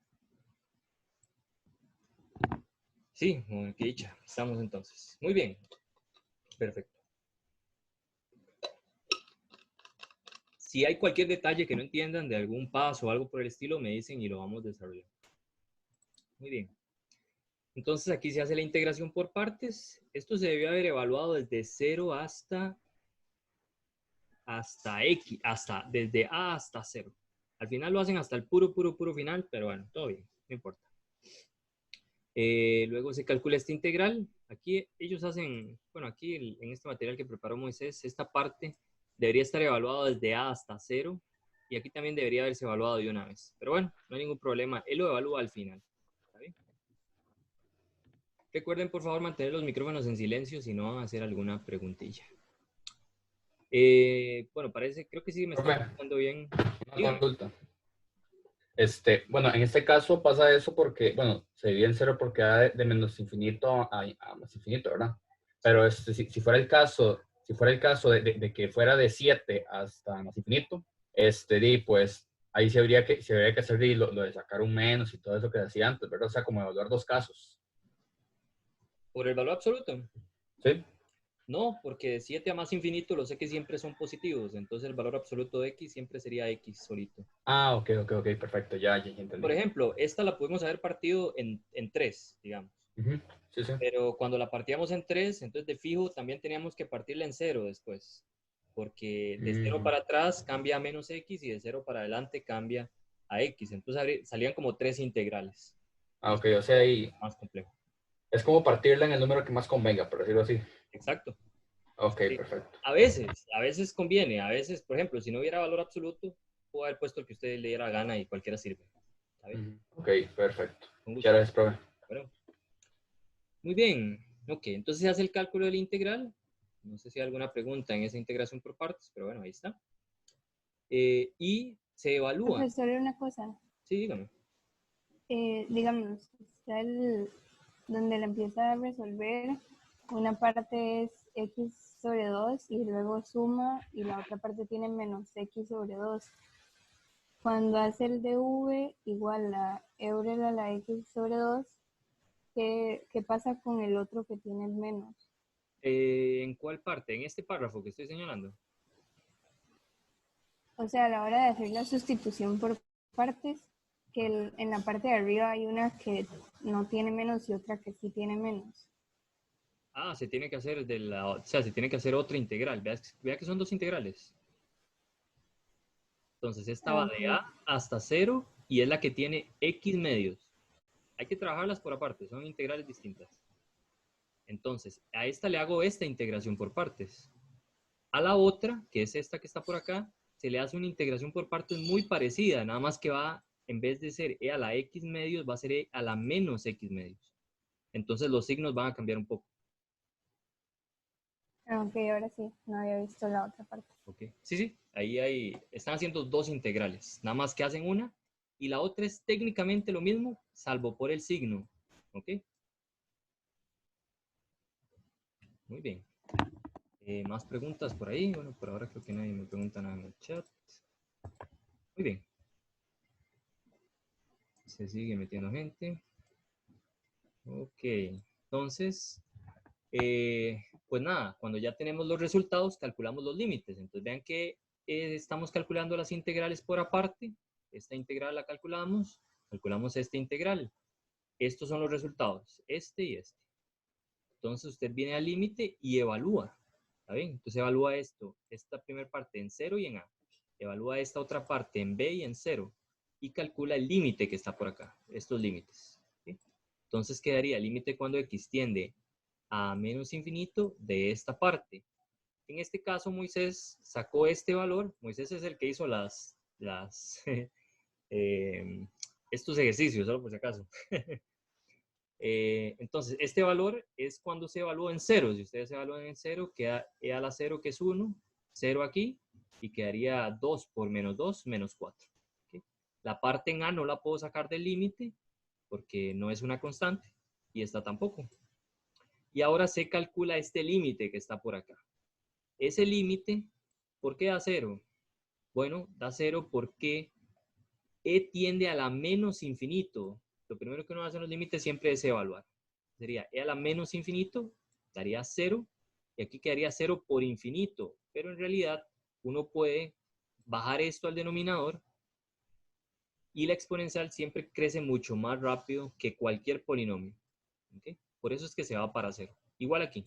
Sí, qué dicha. Estamos entonces. Muy bien. Perfecto. Si hay cualquier detalle que no entiendan de algún paso o algo por el estilo, me dicen y lo vamos desarrollando. Muy bien. Entonces aquí se hace la integración por partes. Esto se debió haber evaluado desde 0 hasta X, desde A hasta 0. Al final lo hacen hasta el puro final, pero bueno, todo bien, no importa. Luego se calcula esta integral. Aquí ellos hacen, bueno, aquí en este material que preparó Moisés, esta parte debería estar evaluado desde A hasta 0. Y aquí también debería haberse evaluado de una vez. Pero bueno, no hay ningún problema. Él lo evalúa al final. ¿Está bien? Recuerden, por favor, mantener los micrófonos en silencio si no van a hacer alguna preguntilla. Bueno, creo que sí me está escuchando bien. Una Dígame. consulta. Bueno, en este caso pasa eso porque, bueno, se divide en 0 porque da de menos infinito a más infinito, ¿verdad? Pero si fuera el caso, de que fuera de 7 hasta más infinito, pues ahí se habría que hacer lo de sacar un menos y todo eso que decía antes, ¿verdad? O sea, como evaluar dos casos. ¿Por el valor absoluto? ¿Sí? No, porque de 7 a más infinito los x siempre son positivos, entonces el valor absoluto de x siempre sería x solito. Ah, ok, perfecto, ya entendí. Por ejemplo, esta la pudimos haber partido en 3, digamos. Sí. Pero cuando la partíamos en 3, entonces de fijo también teníamos que partirla en 0 después. Porque de 0 para atrás cambia a menos x y de 0 para adelante cambia a x. Entonces salían como 3 integrales. Ah, ok, o sea, ahí Más complejo. es como partirla en el número que más convenga, por decirlo así. Exacto. Ok, Sí. perfecto. A veces conviene. A veces, por ejemplo, si no hubiera valor absoluto, puedo haber puesto el que usted le diera gana y cualquiera sirve. ¿Sabe? Ok, perfecto. Con gusto. Muchas gracias, profe. Bueno. Muy bien. Ok, entonces se hace el cálculo de la integral. No sé si hay alguna pregunta en esa integración por partes, pero bueno, ahí está. Y se evalúa. Profesor, una cosa. Sí, dígame. Digamos, está donde la empieza a resolver, una parte es x sobre 2 y luego suma y la otra parte tiene menos x sobre 2. Cuando hace el dv igual a Euler a la x sobre 2, ¿qué pasa con el otro que tiene menos? ¿En cuál parte? ¿En este párrafo que estoy señalando? O sea, a la hora de hacer la sustitución por partes, que en la parte de arriba hay una que no tiene menos y otra que sí tiene menos. Ah, se tiene que hacer se tiene que hacer otra integral. Vea que son dos integrales. Entonces, esta va de A hasta 0 y es la que tiene x medios. Hay que trabajarlas por aparte, son integrales distintas. Entonces, a esta le hago esta integración por partes. A la otra, que es esta que está por acá, se le hace una integración por partes muy parecida, nada más que va, en vez de ser e a la x medios, va a ser e a la menos x medios. Entonces los signos van a cambiar un poco. Ok, ahora sí, no había visto la otra parte. Okay. Sí, ahí están haciendo dos integrales, nada más que hacen una, y la otra es técnicamente lo mismo, salvo por el signo. ¿Ok? Muy bien. ¿Más preguntas por ahí? Bueno, por ahora creo que nadie me pregunta nada en el chat. Muy bien. Se sigue metiendo gente. Ok, entonces, pues nada, cuando ya tenemos los resultados, calculamos los límites. Entonces vean que estamos calculando las integrales por aparte. Esta integral la calculamos esta integral. Estos son los resultados, este y este. Entonces usted viene al límite y evalúa. ¿Está bien? Entonces evalúa esta primera parte en 0 y en A. Evalúa esta otra parte en B y en 0. Y calcula el límite que está por acá, estos límites. ¿Sí? Entonces quedaría el límite cuando x tiende a menos infinito de esta parte. En este caso, Moisés sacó este valor. Moisés es el que hizo estos ejercicios, solo por si acaso. Entonces, este valor es cuando se evalúa en cero. Si ustedes evalúan en cero, queda e a la 0, que es 1, 0 aquí, y quedaría 2 por menos 2, menos 4. ¿Okay? La parte en a no la puedo sacar del límite, porque no es una constante, y esta tampoco. Y ahora se calcula este límite que está por acá. Ese límite, ¿por qué da 0? Bueno, da 0 porque e tiende a la menos infinito. Lo primero que uno hace en los límites siempre es evaluar. Sería e a la menos infinito, daría 0, y aquí quedaría 0 por infinito. Pero en realidad uno puede bajar esto al denominador, y la exponencial siempre crece mucho más rápido que cualquier polinomio. ¿Okay? Por eso es que se va para 0. Igual aquí.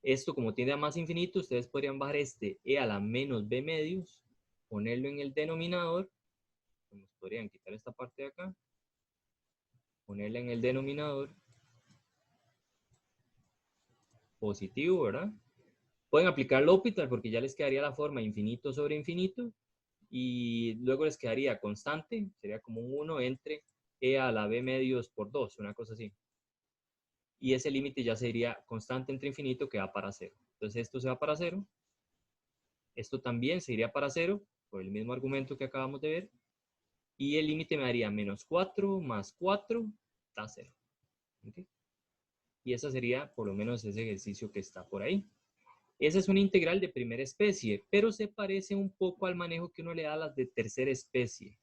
Esto, como tiende a más infinito, ustedes podrían bajar este e a la menos b medios, ponerlo en el denominador. Nos podrían quitar esta parte de acá, ponerla en el denominador positivo, ¿verdad? Pueden aplicar L'Hopital porque ya les quedaría la forma infinito sobre infinito, y luego les quedaría constante, sería como un 1 entre e a la b medios por 2, una cosa así. Y ese límite ya sería constante entre infinito, que va para 0. Entonces esto se va para 0. Esto también se iría para 0, por el mismo argumento que acabamos de ver. Y el límite me daría menos 4 más 4 da 0. ¿Okay? Y ese sería por lo menos ese ejercicio que está por ahí. Esa es una integral de primera especie, pero se parece un poco al manejo que uno le da a las de tercera especie.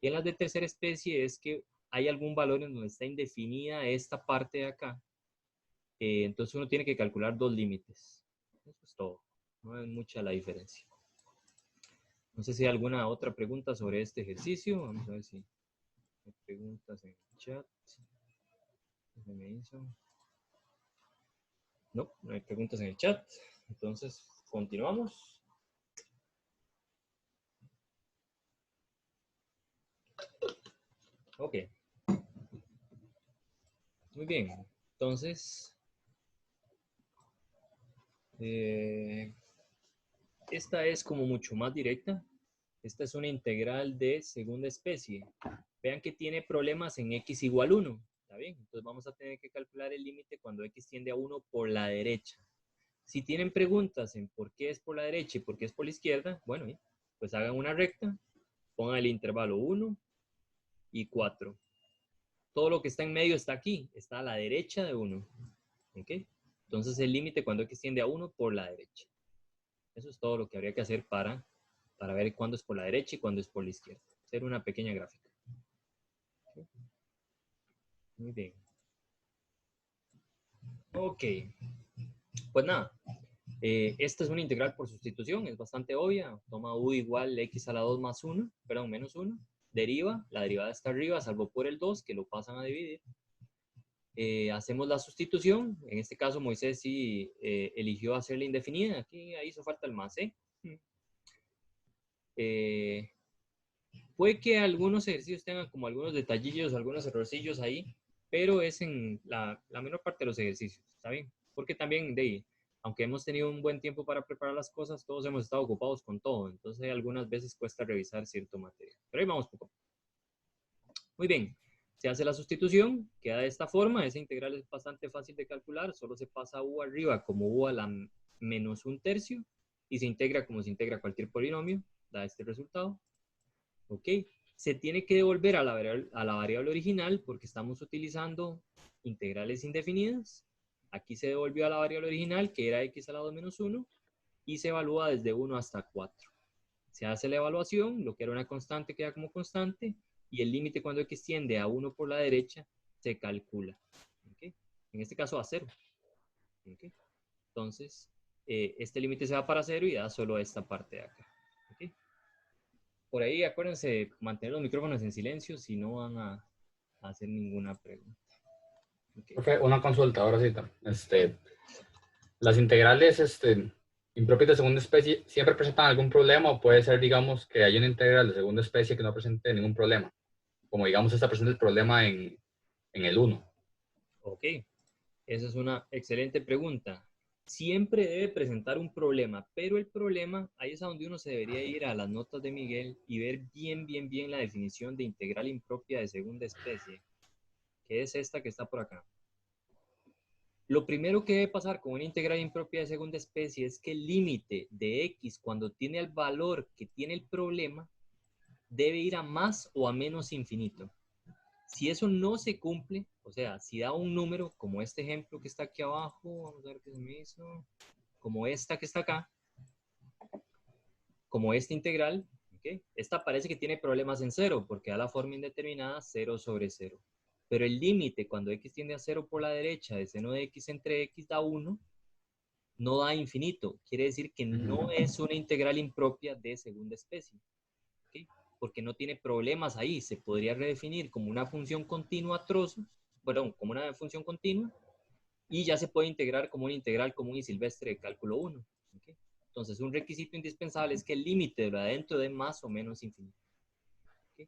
Y en las de tercera especie es que hay algún valor en donde está indefinida esta parte de acá. Entonces uno tiene que calcular dos límites. Eso es todo. No es mucha la diferencia. No sé si hay alguna otra pregunta sobre este ejercicio. Vamos a ver si hay preguntas en el chat. No, no hay preguntas en el chat. Entonces, continuamos. Ok. Muy bien. Entonces, esta es como mucho más directa. Esta es una integral de segunda especie. Vean que tiene problemas en x igual 1. ¿Está bien? Entonces vamos a tener que calcular el límite cuando x tiende a 1 por la derecha. Si tienen preguntas en por qué es por la derecha y por qué es por la izquierda, bueno, pues hagan una recta, pongan el intervalo 1 y 4. Todo lo que está en medio está aquí, está a la derecha de 1. ¿Ok? Entonces el límite cuando x tiende a 1 por la derecha. Eso es todo lo que habría que hacer para ver cuándo es por la derecha y cuándo es por la izquierda. Hacer una pequeña gráfica. ¿Okay? Muy bien. Ok. Pues nada. Esta es una integral por sustitución, es bastante obvia. Toma u igual x a la 2 más 1, perdón, menos 1. Deriva, la derivada está arriba, salvo por el 2, que lo pasan a dividir. Hacemos la sustitución. En este caso, Moisés sí eligió hacerla indefinida. Aquí ahí hizo falta el más, puede que algunos ejercicios tengan como algunos detallillos, algunos errorcillos ahí, pero es en la menor parte de los ejercicios, ¿está bien? Porque también, aunque hemos tenido un buen tiempo para preparar las cosas, todos hemos estado ocupados con todo, entonces algunas veces cuesta revisar cierto material. Pero ahí vamos poco. Muy bien, se hace la sustitución, queda de esta forma, esa integral es bastante fácil de calcular, solo se pasa u arriba como u a la menos 1/3, y se integra como se integra cualquier polinomio, da este resultado. ¿Ok? Se tiene que devolver a la variable original porque estamos utilizando integrales indefinidas. Aquí se devolvió a la variable original, que era x a la 2 menos 1, y se evalúa desde 1 hasta 4. Se hace la evaluación, lo que era una constante queda como constante, y el límite cuando x tiende a 1 por la derecha se calcula. ¿Okay? En este caso a 0. ¿Okay? Entonces, este límite se va para 0 y da solo esta parte de acá. ¿Okay? Por ahí, acuérdense, mantener los micrófonos en silencio si no van a hacer ninguna pregunta. Okay. Profe, una consulta, ahora sí. Las integrales impropias de segunda especie, ¿siempre presentan algún problema o puede ser, digamos, que hay una integral de segunda especie que no presente ningún problema? Como, digamos, esta presenta el problema en el 1. Ok, esa es una excelente pregunta. siempre debe presentar un problema, pero el problema, ahí es a donde uno se debería ir a las notas de Miguel y ver bien la definición de integral impropia de segunda especie, que es esta que está por acá. Lo primero que debe pasar con una integral impropia de segunda especie es que el límite de x cuando tiene el valor que tiene el problema debe ir a más o a menos infinito. Si eso no se cumple, o sea, si da un número como este ejemplo que está aquí abajo, vamos a ver qué se me hizo, como esta que está acá, como esta integral, ¿okay? Esta parece que tiene problemas en cero porque da la forma indeterminada 0 sobre 0. Pero el límite cuando x tiende a 0 por la derecha de seno de x entre x da 1, no da infinito. Quiere decir que no es una integral impropia de segunda especie. ¿Okay? Porque no tiene problemas ahí. Se podría redefinir como una función continua a trozos, perdón, como una función continua, y ya se puede integrar como una integral común y silvestre de cálculo 1. ¿Okay? Entonces, un requisito indispensable es que el límite de lo adentro dé más o menos infinito. ¿Okay?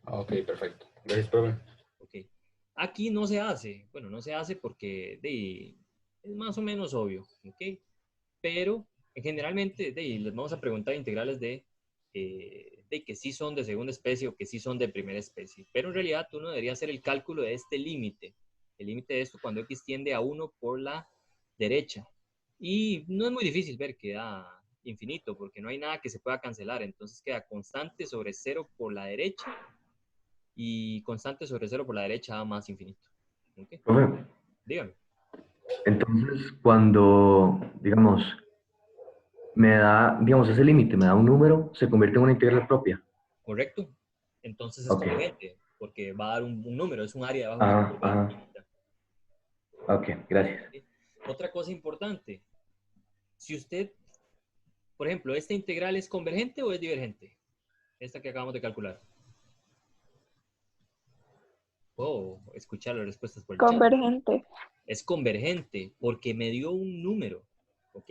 Ok, perfecto. Gracias, profe. Ok. Aquí no se hace. Bueno, no se hace porque es más o menos obvio. ¿Ok? Pero generalmente les vamos a preguntar integrales de que sí son de segunda especie o que sí son de primera especie. Pero en realidad uno debería hacer el cálculo de este límite. El límite de esto cuando x tiende a 1 por la derecha. Y no es muy difícil ver que da infinito porque no hay nada que se pueda cancelar. Entonces queda constante sobre 0 por la derecha y constante sobre 0 por la derecha da más infinito. ¿Okay? Profe, Dígame. entonces cuando, digamos, me da, digamos, ese límite, me da un número, se convierte en una integral propia. ¿Correcto? Entonces es Ok. convergente, porque va a dar un número, es un área debajo de una Ajá, curva ajá. infinita. Ok, gracias. ¿Sí? Otra cosa importante, si usted, por ejemplo, ¿esta integral es convergente o es divergente? Esta que acabamos de calcular. Oh, escuchar las respuestas por el chat. Convergente. Es convergente porque me dio un número, ¿ok?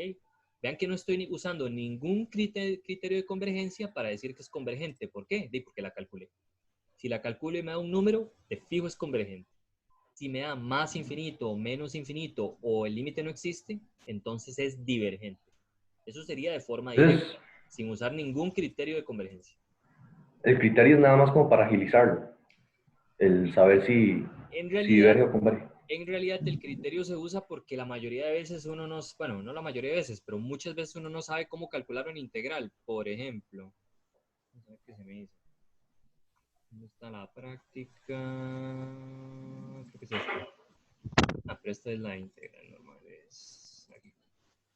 Vean que no estoy usando ningún criterio de convergencia para decir que es convergente. ¿Por qué? Porque la calculé. Si la calculo y me da un número, de fijo es convergente. Si me da más infinito o menos infinito o el límite no existe, entonces es divergente. Eso sería de forma Entonces, directa, sin usar ningún criterio de convergencia. el criterio es nada más como para agilizarlo, el saber En si diverge realidad, o converge. el criterio se usa porque la mayoría de veces uno no, bueno, no la mayoría de veces, pero muchas veces uno no sabe cómo calcular una integral. Por ejemplo, vamos a ver qué se me dice. ¿Dónde está la práctica? Creo que es esta. Ah, pero esta es la integral normal. Es aquí.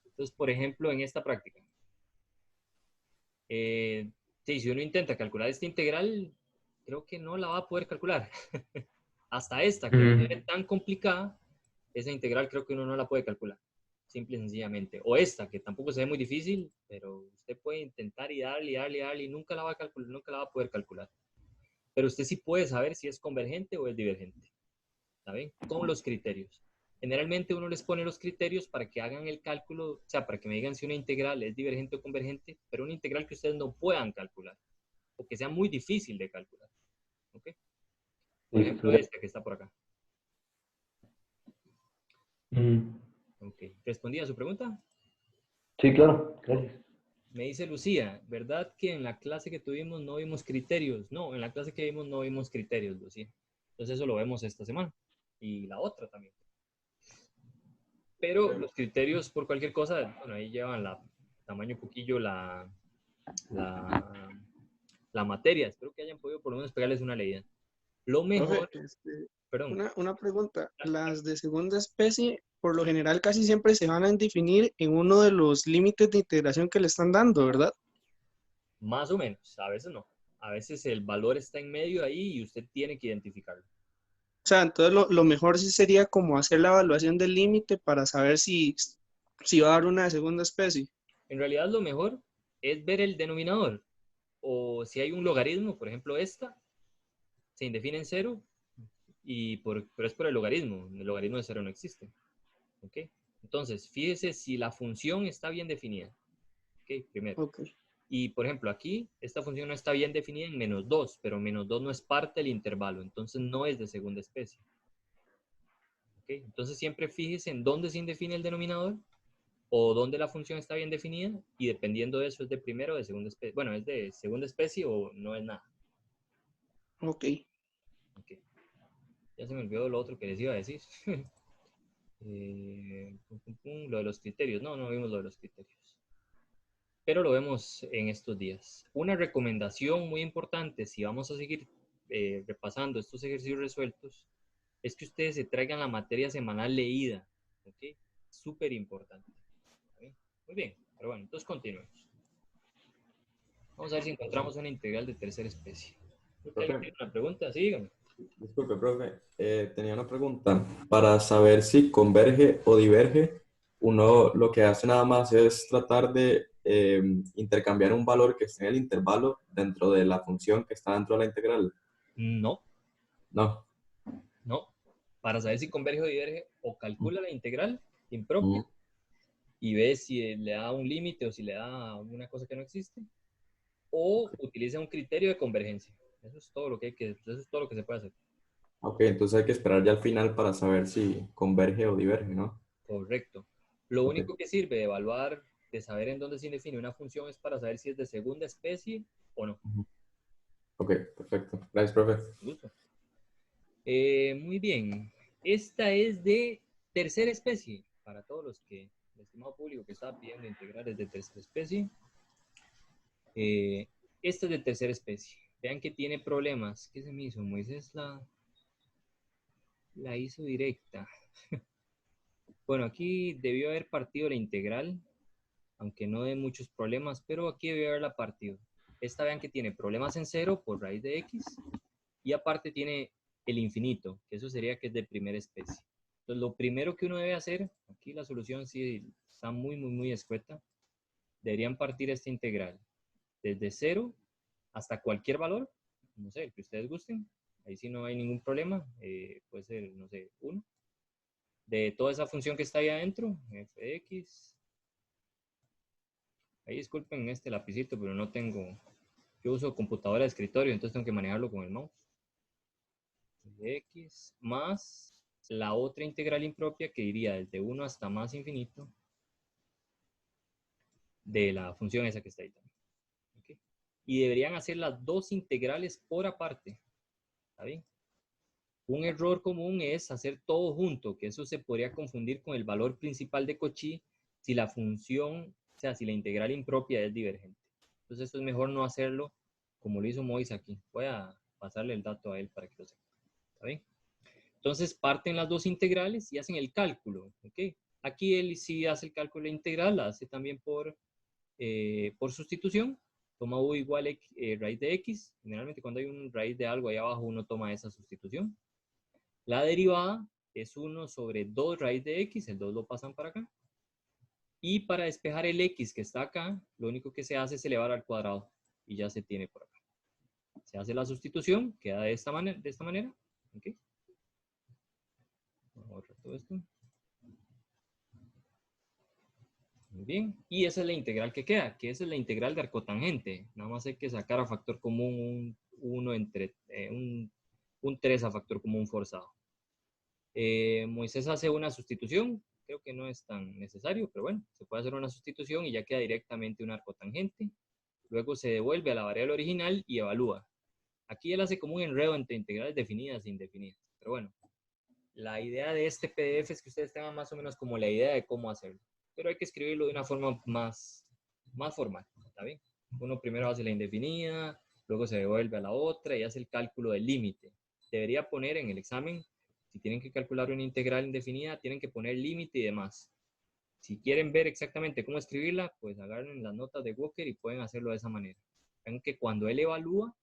Entonces, por ejemplo, en esta práctica, sí, si uno intenta calcular esta integral, creo que no la va a poder calcular. Hasta esta, que no se ve tan complicada, esa integral creo que uno no la puede calcular. Simple y sencillamente. O esta, que tampoco se ve muy difícil, pero usted puede intentar y darle y nunca la va a calcular, nunca la va a poder calcular. Pero usted sí puede saber si es convergente o es divergente. ¿Está bien? Con los criterios. Generalmente uno les pone los criterios para que hagan el cálculo, o sea, para que me digan si una integral es divergente o convergente, pero una integral que ustedes no puedan calcular, o que sea muy difícil de calcular. ¿Ok? Por ejemplo, esta que está por acá. Ok. ¿Respondí a su pregunta? Sí, claro, gracias. Me dice Lucía, ¿verdad que en la clase que tuvimos no vimos criterios? No, en la clase que vimos no vimos criterios, Lucía. Entonces eso lo vemos esta semana. Y la otra también. Pero los criterios por cualquier cosa, bueno, ahí llevan tamaño un poquillo la, la materia. Espero que hayan podido por lo menos pegarles una leída. Lo Profe, mejor, perdón, una pregunta. Las de segunda especie, por lo general, casi siempre se van a definir en uno de los límites de integración que le están dando, ¿verdad? más o menos, a veces no. A veces el valor está en medio ahí y usted tiene que identificarlo. O sea, entonces lo mejor sí sería como hacer la evaluación del límite para saber si va a dar una de segunda especie. En realidad lo mejor es ver el denominador. O si hay un logaritmo, por ejemplo esta, se indefine en cero, pero es por el logaritmo de cero no existe. ¿Ok? Entonces, fíjese si la función está bien definida. ¿Ok? Primero. Ok. Y, por ejemplo, aquí esta función no está bien definida en -2, pero -2 no es parte del intervalo, entonces no es de segunda especie. ¿Ok? Entonces siempre fíjese en dónde se indefine el denominador o dónde la función está bien definida y dependiendo de eso es de primera o de segunda especie. Bueno, es de segunda especie o no es nada. Ok. Ok. Ya se me olvidó lo otro que les iba a decir. Lo de los criterios. No vimos lo de los criterios. Pero lo vemos en estos días. Una recomendación muy importante, si vamos a seguir repasando estos ejercicios resueltos, es que ustedes se traigan la materia semanal leída. ¿Ok? Súper importante. ¿Okay? Muy bien. Pero bueno, entonces continuemos. Vamos a ver si encontramos una integral de tercera especie. ¿Alguien tiene una pregunta? Sí, dígame. Disculpe, profe. Tenía una pregunta. Para saber si converge o diverge, uno lo que hace nada más es tratar de intercambiar un valor que esté en el intervalo dentro de la función que está dentro de la integral. No, No. no. Para saber si converge o diverge, o calcula la integral Mm. impropia y ve si le da un límite o si le da una cosa que no existe, o utiliza un criterio de convergencia. Eso es todo lo que eso es todo lo que se puede hacer. Ok, entonces hay que esperar ya al final para saber si converge o diverge, ¿no? Correcto. Lo Ok. único que sirve de evaluar, de saber en dónde se define una función es para saber si es de segunda especie o no. Ok, perfecto. Gracias, profe. Con gusto. Muy bien. Esta es de tercera especie. Para todos los que, el estimado público que estaba pidiendo integrales de tercera especie. Esta es de tercera especie. Vean que tiene problemas. ¿Qué se me hizo? Moisés la hizo directa. Bueno, aquí debió haber partido la integral, aunque no de muchos problemas, pero aquí debió haberla partido. Esta vean que tiene problemas en cero por raíz de x y aparte tiene el infinito, que eso sería que es de primera especie. Entonces, lo primero que uno debe hacer, aquí la solución sí está muy escueta, deberían partir esta integral desde 0 hasta cualquier valor, no sé, el que ustedes gusten, ahí sí no hay ningún problema, puede ser, no sé, 1, de toda esa función que está ahí adentro, f de x, ahí disculpen este lapicito, pero no tengo, yo uso computadora de escritorio, entonces tengo que manejarlo con el mouse, de x más la otra integral impropia que iría desde 1 hasta más infinito de la función esa que está ahí también. ¿Okay? Y deberían hacer las dos integrales por aparte. ¿Está bien? Un error común es hacer todo junto, que eso se podría confundir con el valor principal de Cauchy si la función, o sea, si la integral impropia es divergente. Entonces eso es mejor no hacerlo como lo hizo Mois aquí. Voy a pasarle el dato a él para que lo sepa. ¿Está bien? Entonces parten las dos integrales y hacen el cálculo. ¿Okay? Aquí él sí hace el cálculo integral, la hace también por sustitución. Toma u igual raíz de x. Generalmente cuando hay un raíz de algo ahí abajo uno toma esa sustitución. La derivada es 1 sobre 2 raíz de x, el 2 lo pasan para acá. Y para despejar el x que está acá, lo único que se hace es elevar al cuadrado y ya se tiene por acá. Se hace la sustitución, queda de esta manera. ¿Okay? Vamos a borrar todo esto. Muy bien. Y esa es la integral que queda, que esa es la integral de arcotangente. Nada más hay que sacar a factor común un 3 a factor común forzado. Moisés hace una sustitución, creo que no es tan necesario, pero bueno, se puede hacer una sustitución y ya queda directamente un arcotangente. Luego se devuelve a la variable original y evalúa. Aquí él hace como un enredo entre integrales definidas e indefinidas. Pero bueno, la idea de este PDF es que ustedes tengan más o menos como la idea de cómo hacerlo. Pero hay que escribirlo de una forma más formal, ¿está bien? Uno primero hace la indefinida, luego se devuelve a la otra y hace el cálculo del límite. Debería poner en el examen, si tienen que calcular una integral indefinida, tienen que poner límite y demás. Si quieren ver exactamente cómo escribirla, pues agarren las notas de Walker y pueden hacerlo de esa manera. Ven que cuando él evalúa,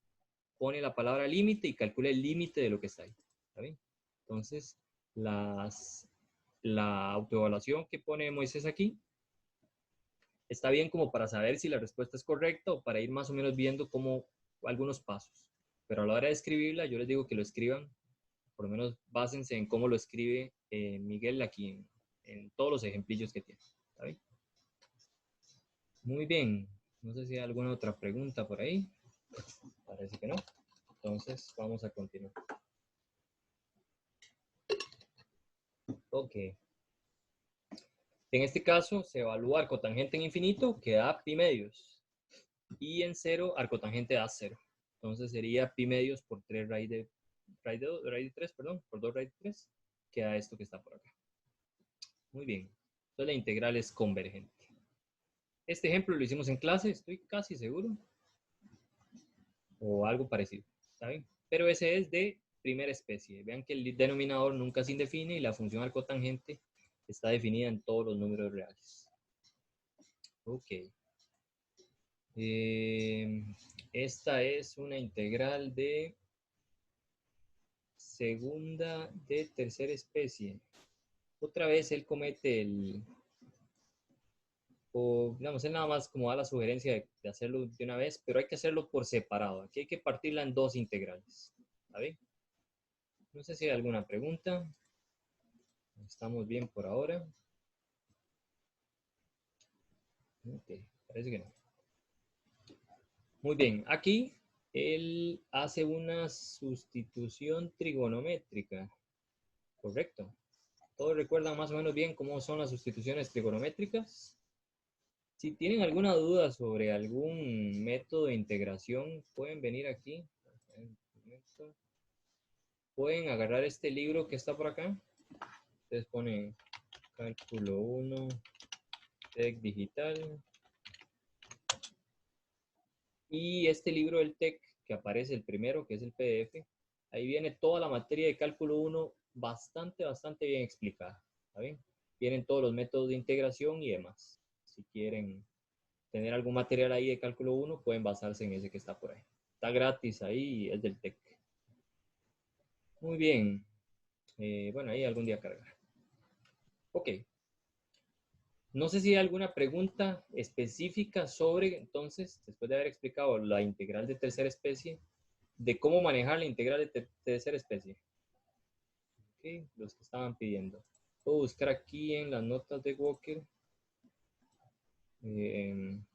pone la palabra límite y calcula el límite de lo que está ahí. ¿Está bien? Entonces, la autoevaluación que pone Moisés aquí está bien como para saber si la respuesta es correcta o para ir más o menos viendo como algunos pasos. Pero a la hora de escribirla, yo les digo que lo escriban, por lo menos básense en cómo lo escribe Miguel aquí en todos los ejemplillos que tiene. ¿Está bien? Muy bien. No sé si hay alguna otra pregunta por ahí. Parece que no. Entonces, vamos a continuar. Ok. En este caso se evalúa arcotangente en infinito, que da pi medios. Y en 0, arcotangente da 0. Entonces sería pi medios por 3 raíz de 3, perdón, por 2 raíz de 3, que da esto que está por acá. Muy bien. Entonces la integral es convergente. Este ejemplo lo hicimos en clase, estoy casi seguro. O algo parecido. ¿Está bien? Pero ese es de primera especie. Vean que el denominador nunca se indefine y la función arcotangente está definida en todos los números reales. Ok. Esta es una integral de segunda de tercera especie. Otra vez él comete digamos, él nada más como da la sugerencia de hacerlo de una vez, pero hay que hacerlo por separado. Aquí hay que partirla en dos integrales. ¿Está bien? No sé si hay alguna pregunta. Estamos bien por ahora. Ok, parece que no. Muy bien, aquí él hace una sustitución trigonométrica. Correcto. ¿Todos recuerdan más o menos bien cómo son las sustituciones trigonométricas? Si tienen alguna duda sobre algún método de integración, pueden venir aquí. Pueden agarrar este libro que está por acá. Ustedes ponen cálculo 1, TEC digital. Y este libro del TEC, que aparece el primero, que es el PDF, ahí viene toda la materia de cálculo 1 bastante bien explicada. ¿Está bien? Vienen todos los métodos de integración y demás. Si quieren tener algún material ahí de cálculo 1, pueden basarse en ese que está por ahí. Está gratis ahí, es del TEC. Muy bien. Bueno, ahí algún día cargará. Ok. No sé si hay alguna pregunta específica sobre, entonces, después de haber explicado la integral de tercera especie, de cómo manejar la integral de tercera especie. Okay, los que estaban pidiendo. Puedo buscar aquí en las notas de Walker un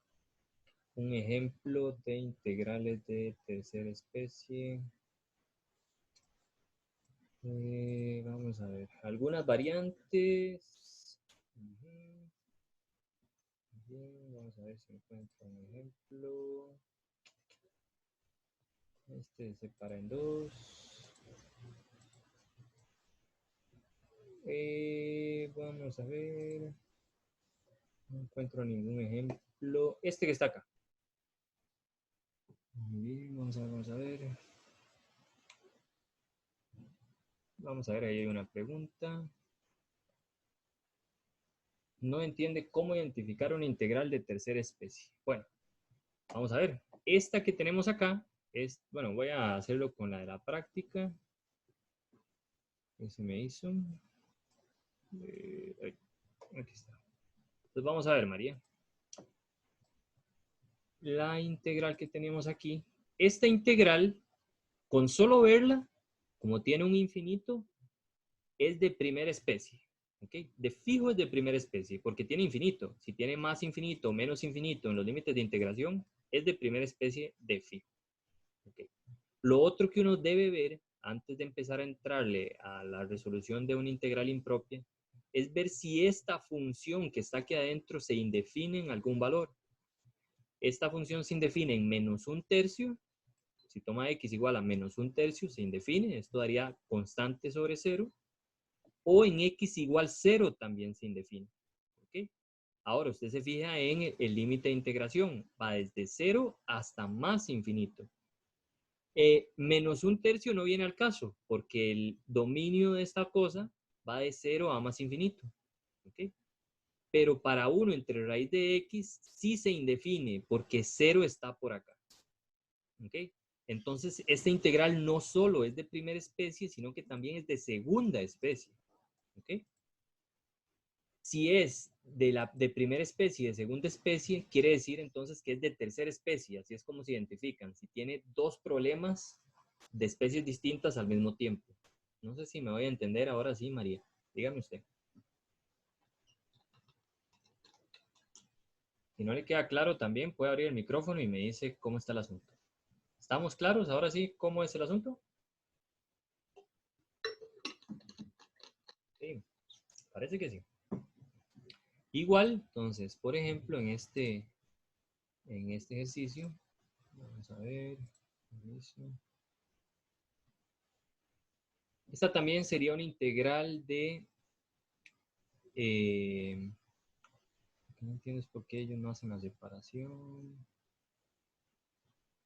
ejemplo de integrales de tercera especie. Vamos a ver. Algunas variantes. Bien, vamos a ver si encuentro un ejemplo. Este se separa en dos. Vamos a ver. No encuentro ningún ejemplo. Este que está acá. Muy bien, vamos a ver. Vamos a ver, ahí hay una pregunta. No entiende cómo identificar una integral de tercera especie. Bueno, vamos a ver. Esta que tenemos acá es, bueno, voy a hacerlo con la de la práctica. ¿Qué se me hizo? Aquí está. Entonces vamos a ver, María. La integral que tenemos aquí. Esta integral, con solo verla, como tiene un infinito, es de primera especie. ¿Okay? De fijo es de primera especie, porque tiene infinito. Si tiene más infinito o menos infinito en los límites de integración, es de primera especie de fijo. ¿Okay? Lo otro que uno debe ver, antes de empezar a entrarle a la resolución de una integral impropia, es ver si esta función que está aquí adentro se indefine en algún valor. Esta función se indefine en menos un tercio. Si toma x igual a menos un tercio, se indefine. Esto daría constante sobre 0. O en x igual 0 también se indefine. ¿Okay? Ahora, usted se fija en el límite de integración. Va desde 0 hasta más infinito. Menos un tercio no viene al caso, porque el dominio de esta cosa va de 0 a más infinito. ¿Okay? Pero para 1 entre raíz de x sí se indefine, porque 0 está por acá. ¿Okay? Entonces, esta integral no solo es de primera especie, sino que también es de segunda especie. ¿Okay? Si es de primera especie y de segunda especie, quiere decir entonces que es de tercera especie. Así es como se identifican. Si tiene dos problemas de especies distintas al mismo tiempo. No sé si me voy a entender ahora sí, María. Dígame usted. Si no le queda claro también, puede abrir el micrófono y me dice cómo está el asunto. ¿Estamos claros ahora sí cómo es el asunto? Sí. Parece que sí. Igual, entonces, por ejemplo, en este ejercicio, vamos a ver. Esta también sería una integral de... no entiendes por qué ellos no hacen la separación.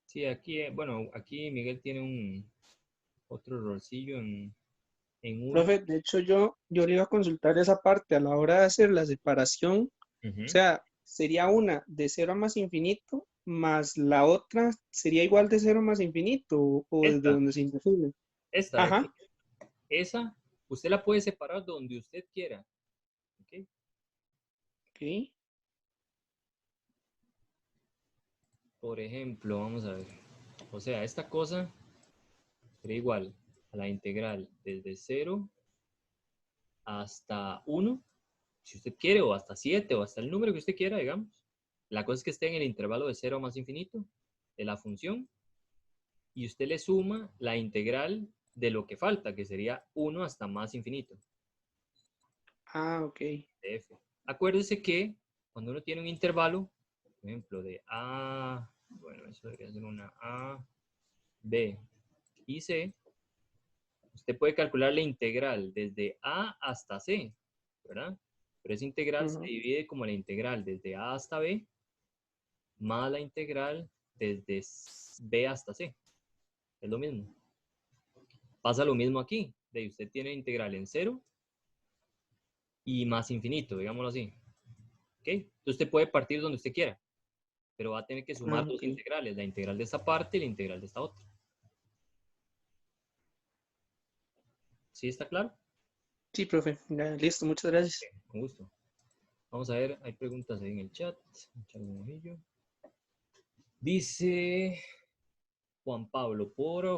Sí, aquí, bueno, aquí Miguel tiene otro errorcillo en uno. Profe, de hecho yo le iba a consultar esa parte a la hora de hacer la separación. O sea, sería una de 0 a más infinito, más la otra sería igual de 0 más infinito, o desde Esta. donde se indefine. Esta de Ajá. aquí. Esa, usted la puede separar donde usted quiera. ¿Ok? Ok. Por ejemplo, vamos a ver. O sea, esta cosa sería igual a la integral desde 0 hasta 1, si usted quiere, o hasta 7, o hasta el número que usted quiera, digamos. La cosa es que esté en el intervalo de 0 más infinito de la función, y usted le suma la integral de lo que falta, que sería 1 hasta más infinito. Ah, ok. De f. Acuérdese que cuando uno tiene un intervalo, por ejemplo, de A, bueno, eso debería ser una A, B y C, usted puede calcular la integral desde A hasta C, ¿verdad? Pero esa integral se divide como la integral desde A hasta B más la integral desde B hasta C. Es lo mismo. Pasa lo mismo aquí. De usted tiene integral en 0 y más infinito, digámoslo así. ¿Ok? Entonces usted puede partir donde usted quiera, pero va a tener que sumar dos integrales, la integral de esta parte y la integral de esta otra. ¿Sí está claro? Sí, profe. Ya, listo, muchas gracias. Okay, con gusto. Vamos a ver, hay preguntas ahí en el chat. Echarle un ojillo. Dice Juan Pablo,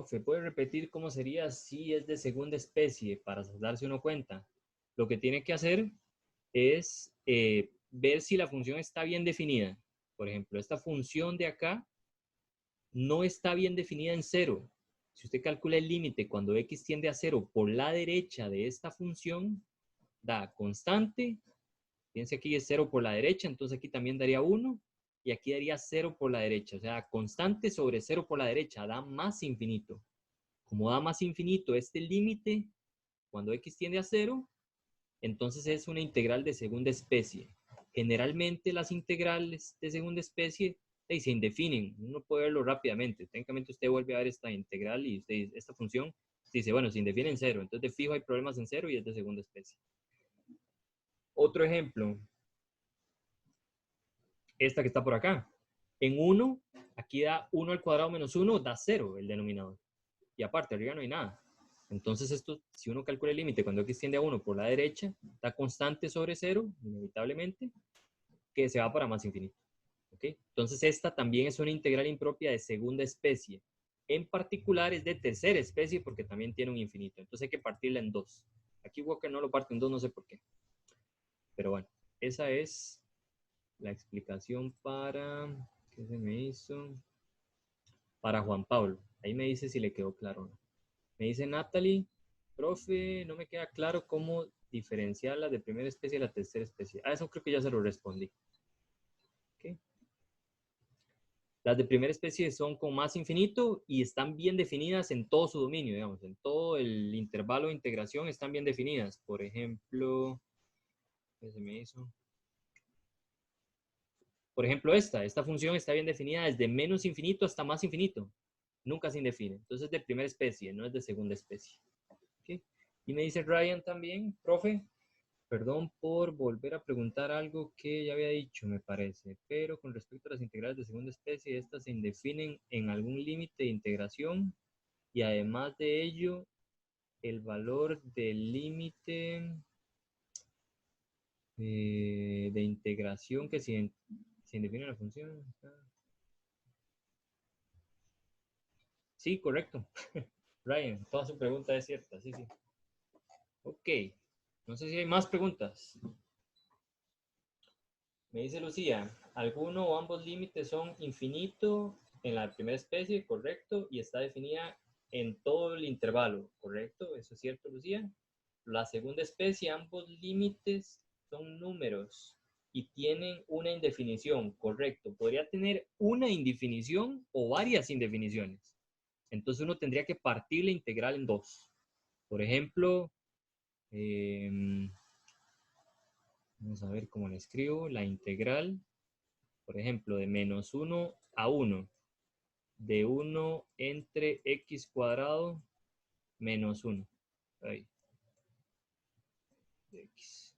¿se puede repetir cómo sería si es de segunda especie para darse uno cuenta? Lo que tiene que hacer es ver si la función está bien definida. Por ejemplo, esta función de acá no está bien definida en 0. Si usted calcula el límite cuando x tiende a 0 por la derecha de esta función, da constante. Fíjense aquí es 0 por la derecha, entonces aquí también daría 1 y aquí daría 0 por la derecha. O sea, constante sobre 0 por la derecha da más infinito. Como da más infinito este límite, cuando x tiende a 0, entonces es una integral de segunda especie. Generalmente las integrales de segunda especie se indefinen. Uno puede verlo rápidamente. Técnicamente usted vuelve a ver esta integral y usted, esta función dice, bueno, se indefine en 0. Entonces de fijo hay problemas en 0 y es de segunda especie. Otro ejemplo. Esta que está por acá. En 1, aquí da 1 al cuadrado menos 1, da 0 el denominador. Y aparte, arriba no hay nada. Entonces esto, si uno calcula el límite cuando x tiende a 1 por la derecha, da constante sobre 0, inevitablemente, que se va para más infinito. ¿Okay? Entonces esta también es una integral impropia de segunda especie. En particular es de tercera especie porque también tiene un infinito. Entonces hay que partirla en 2. Aquí Walker no lo parte en 2, no sé por qué. Pero bueno, esa es la explicación para... ¿Qué se me hizo? Para Juan Pablo. Ahí me dice si le quedó claro o no. Me dice Natalie, profe, no me queda claro cómo diferenciar las de primera especie y la tercera especie. Ah, eso creo que ya se lo respondí. ¿Okay? Las de primera especie son con más infinito y están bien definidas en todo su dominio, digamos, en todo el intervalo de integración están bien definidas. Por ejemplo, ¿qué se me hizo? Por ejemplo, esta función está bien definida desde menos infinito hasta más infinito. Nunca se indefine. Entonces es de primera especie, no es de segunda especie. ¿Okay? Y me dice Ryan también, profe, perdón por volver a preguntar algo que ya había dicho, me parece, pero con respecto a las integrales de segunda especie, estas se indefinen en algún límite de integración y además de ello, el valor del límite de integración que se indefine en la función. Sí, correcto. Ryan, toda su pregunta es cierta, sí, sí. Ok, no sé si hay más preguntas. Me dice Lucía, alguno o ambos límites son infinito en la primera especie, correcto, y está definida en todo el intervalo, correcto, ¿eso es cierto, Lucía? la segunda especie, ambos límites son números y tienen una indefinición, correcto. Podría tener una indefinición o varias indefiniciones. Entonces uno tendría que partir la integral en dos. Por ejemplo, vamos a ver cómo le escribo. La integral, por ejemplo, de menos 1 a 1. De 1 entre x cuadrado menos 1. Ahí. X.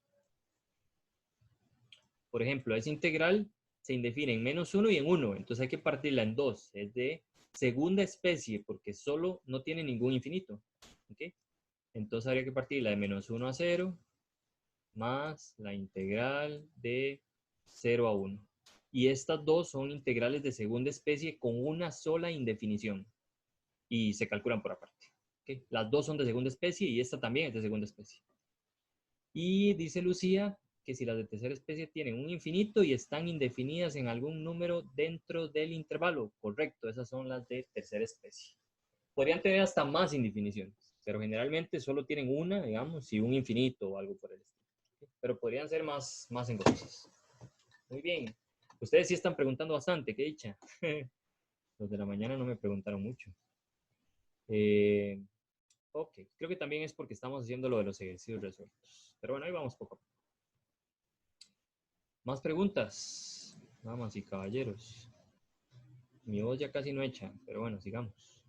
Por ejemplo, esa integral se indefine en menos 1 y en 1. Entonces hay que partirla en 2. Es de segunda especie porque solo no tiene ningún infinito. ¿Okay? Entonces habría que partirla de menos 1 a 0 más la integral de 0 a 1. Y estas dos son integrales de segunda especie con una sola indefinición. Y se calculan por aparte. ¿Okay? Las dos son de segunda especie y esta también es de segunda especie. Y dice Lucía que si las de tercera especie tienen un infinito y están indefinidas en algún número dentro del intervalo. Correcto, esas son las de tercera especie. Podrían tener hasta más indefiniciones, pero generalmente solo tienen una, digamos, y un infinito o algo por el estilo. Pero podrían ser más engorrosas. Muy bien. Ustedes sí están preguntando bastante, qué dicha. Los de la mañana no me preguntaron mucho. Ok, creo que también es porque estamos haciendo lo de los ejercicios resueltos. Pero bueno, ahí vamos poco a poco. Más preguntas, damas y caballeros. Mi voz ya casi no echa, pero bueno, sigamos.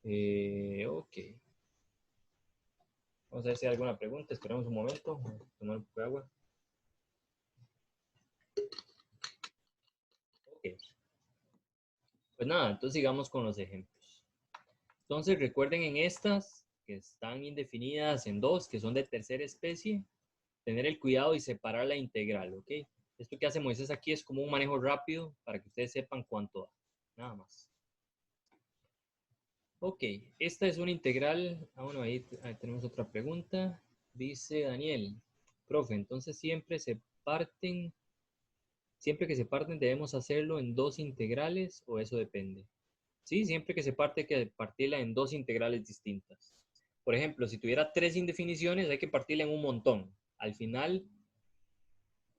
Ok. Vamos a ver si hay alguna pregunta. Esperamos un momento. Vamos a tomar un poco de agua. Ok. Pues nada, entonces sigamos con los ejemplos. Entonces recuerden en estas que están indefinidas en dos, que son de tercera especie, tener el cuidado y separar la integral, ¿ok? Esto que hace Moisés aquí es como un manejo rápido para que ustedes sepan cuánto da. Nada más. Ok, esta es una integral. Ah, bueno, ahí tenemos otra pregunta. Dice Daniel, profe, entonces siempre que se parten debemos hacerlo en dos integrales o eso depende. Sí, siempre que se parte hay que partirla en dos integrales distintas. Por ejemplo, si tuviera tres indefiniciones hay que partirla en un montón. Al final,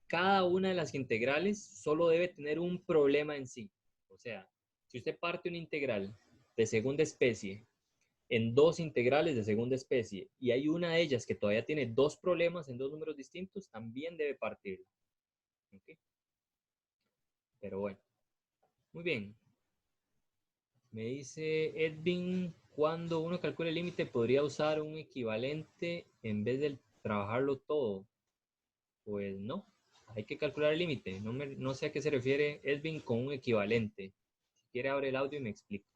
cada una de las integrales solo debe tener un problema en sí. O sea, si usted parte una integral de segunda especie en dos integrales de segunda especie y hay una de ellas que todavía tiene dos problemas en dos números distintos, también debe partirla. ¿Okay? Pero bueno, muy bien. Me dice Edwin, cuando uno calcula el límite podría usar un equivalente en vez de trabajarlo todo. Pues no, hay que calcular el límite. No sé a qué se refiere Edwin con un equivalente. Si quiere abre el audio y me explica.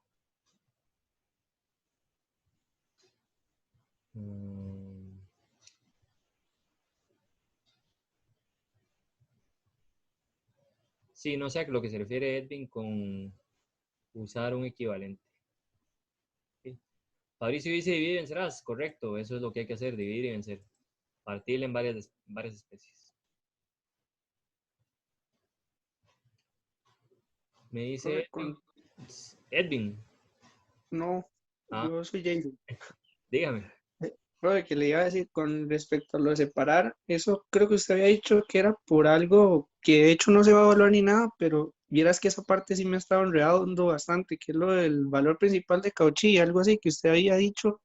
Sí, no sé a lo que se refiere Edwin con usar un equivalente. ¿Sí? Fabricio dice dividir y vencerás. Correcto, eso es lo que hay que hacer, dividir y vencer. Partirle en varias especies. Me dice Edwin. No, yo soy Jason. Dígame. Profe, que le iba a decir con respecto a lo de separar, eso creo que usted había dicho que era por algo que de hecho no se va a evaluar ni nada, pero vieras que esa parte sí me ha estado enredando bastante, que es lo del valor principal de Cauchy, algo así que usted había dicho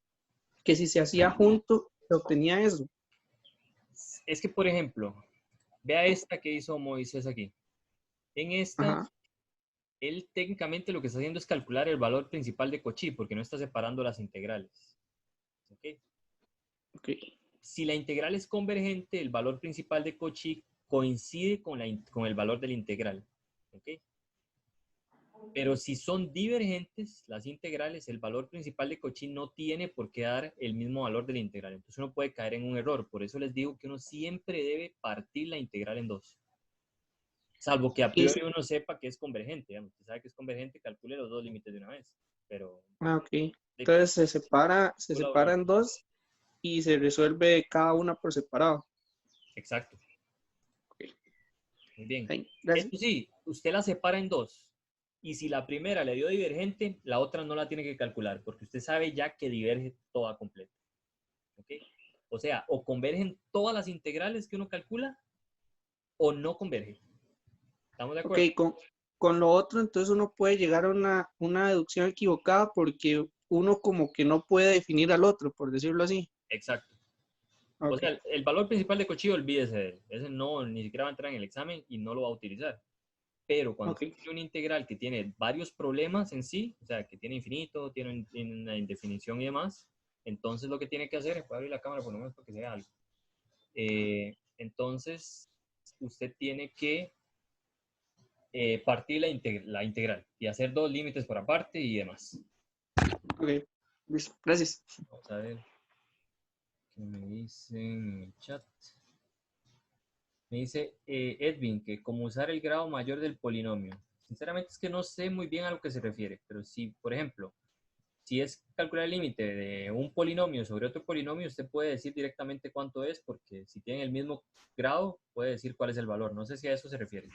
que si se hacía junto se obtenía eso. Es que, por ejemplo, vea esta que hizo Moisés aquí. En esta, Ajá. él técnicamente lo que está haciendo es calcular el valor principal de Cauchy, porque no está separando las integrales. ¿Okay? Okay. Si la integral es convergente, el valor principal de Cauchy coincide con el valor de la integral. ¿Okay? Pero si son divergentes las integrales, el valor principal de Cauchy no tiene por qué dar el mismo valor de la integral. Entonces uno puede caer en un error. Por eso les digo que uno siempre debe partir la integral en dos. Salvo que a priori uno sepa que es convergente. Digamos. Usted sabe que es convergente, calcule los dos límites de una vez. Pero, ok. Entonces se separa en dos y se resuelve cada una por separado. Exacto. Okay. Muy bien. Ay, esto sí, usted la separa en dos. Y si la primera le dio divergente, la otra no la tiene que calcular, porque usted sabe ya que diverge toda completa. ¿ok? O sea, o convergen todas las integrales que uno calcula o no convergen. ¿Estamos de Ok, acuerdo? con lo otro, entonces uno puede llegar a una deducción equivocada porque uno como que no puede definir al otro, por decirlo así. Exacto. O Ok, sea, el valor principal de Cochillo, olvídese de él. Ese no, ni siquiera va a entrar en el examen y no lo va a utilizar. Pero cuando ok. usted tiene una integral que tiene varios problemas en sí, o sea, que tiene infinito, tiene una indefinición y demás, entonces lo que tiene que hacer es, puede abrir la cámara por lo menos para que se vea algo. Entonces, usted tiene que partir la integral y hacer dos límites por aparte y demás. Ok, listo. Gracias. Vamos a ver qué me dicen en el chat. Me dice Edwin que como usar el grado mayor del polinomio. Sinceramente es que no sé muy bien a lo que se refiere, pero si, por ejemplo, si es calcular el límite de un polinomio sobre otro polinomio, usted puede decir directamente cuánto es, porque si tienen el mismo grado, puede decir cuál es el valor. No sé si a eso se refiere.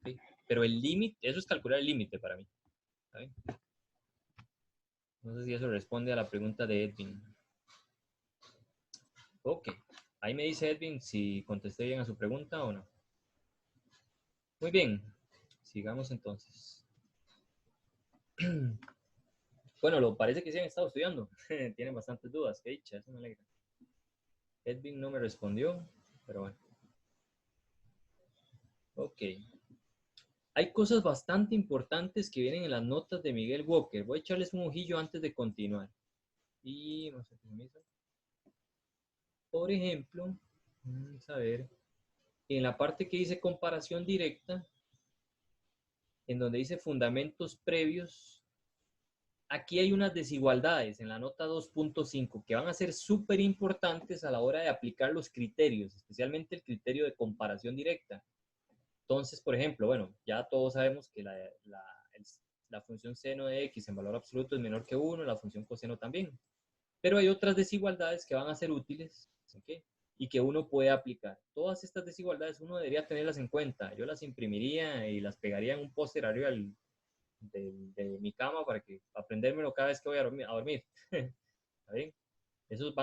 ¿Sí? Pero el límite, eso es calcular el límite para mí. ¿Saben? No sé si eso responde a la pregunta de Edwin. Ok. Ahí me dice Edwin si contesté bien a su pregunta o no. Muy bien. Sigamos entonces. Bueno, lo parece que sí han estado estudiando. Tienen bastantes dudas. Qué dicha, eso me alegra. Edwin no me respondió, pero bueno. Ok. Hay cosas bastante importantes que vienen en las notas de Miguel Walker. Voy a echarles un ojillo antes de continuar. Y vamos a ver qué me hizo. Por ejemplo, vamos a ver, en la parte que dice comparación directa, en donde dice fundamentos previos, aquí hay unas desigualdades en la nota 2.5 que van a ser súper importantes a la hora de aplicar los criterios, especialmente el criterio de comparación directa. Entonces, por ejemplo, bueno, ya todos sabemos que la función seno de x en valor absoluto es menor que 1, la función coseno también. Pero hay otras desigualdades que van a ser útiles, ¿okay? Y que uno puede aplicar. Todas estas desigualdades uno debería tenerlas en cuenta. Yo las imprimiría y las pegaría en un póster arriba de mi cama para que aprendérmelo cada vez que voy a dormir. ¿Está bien? Esos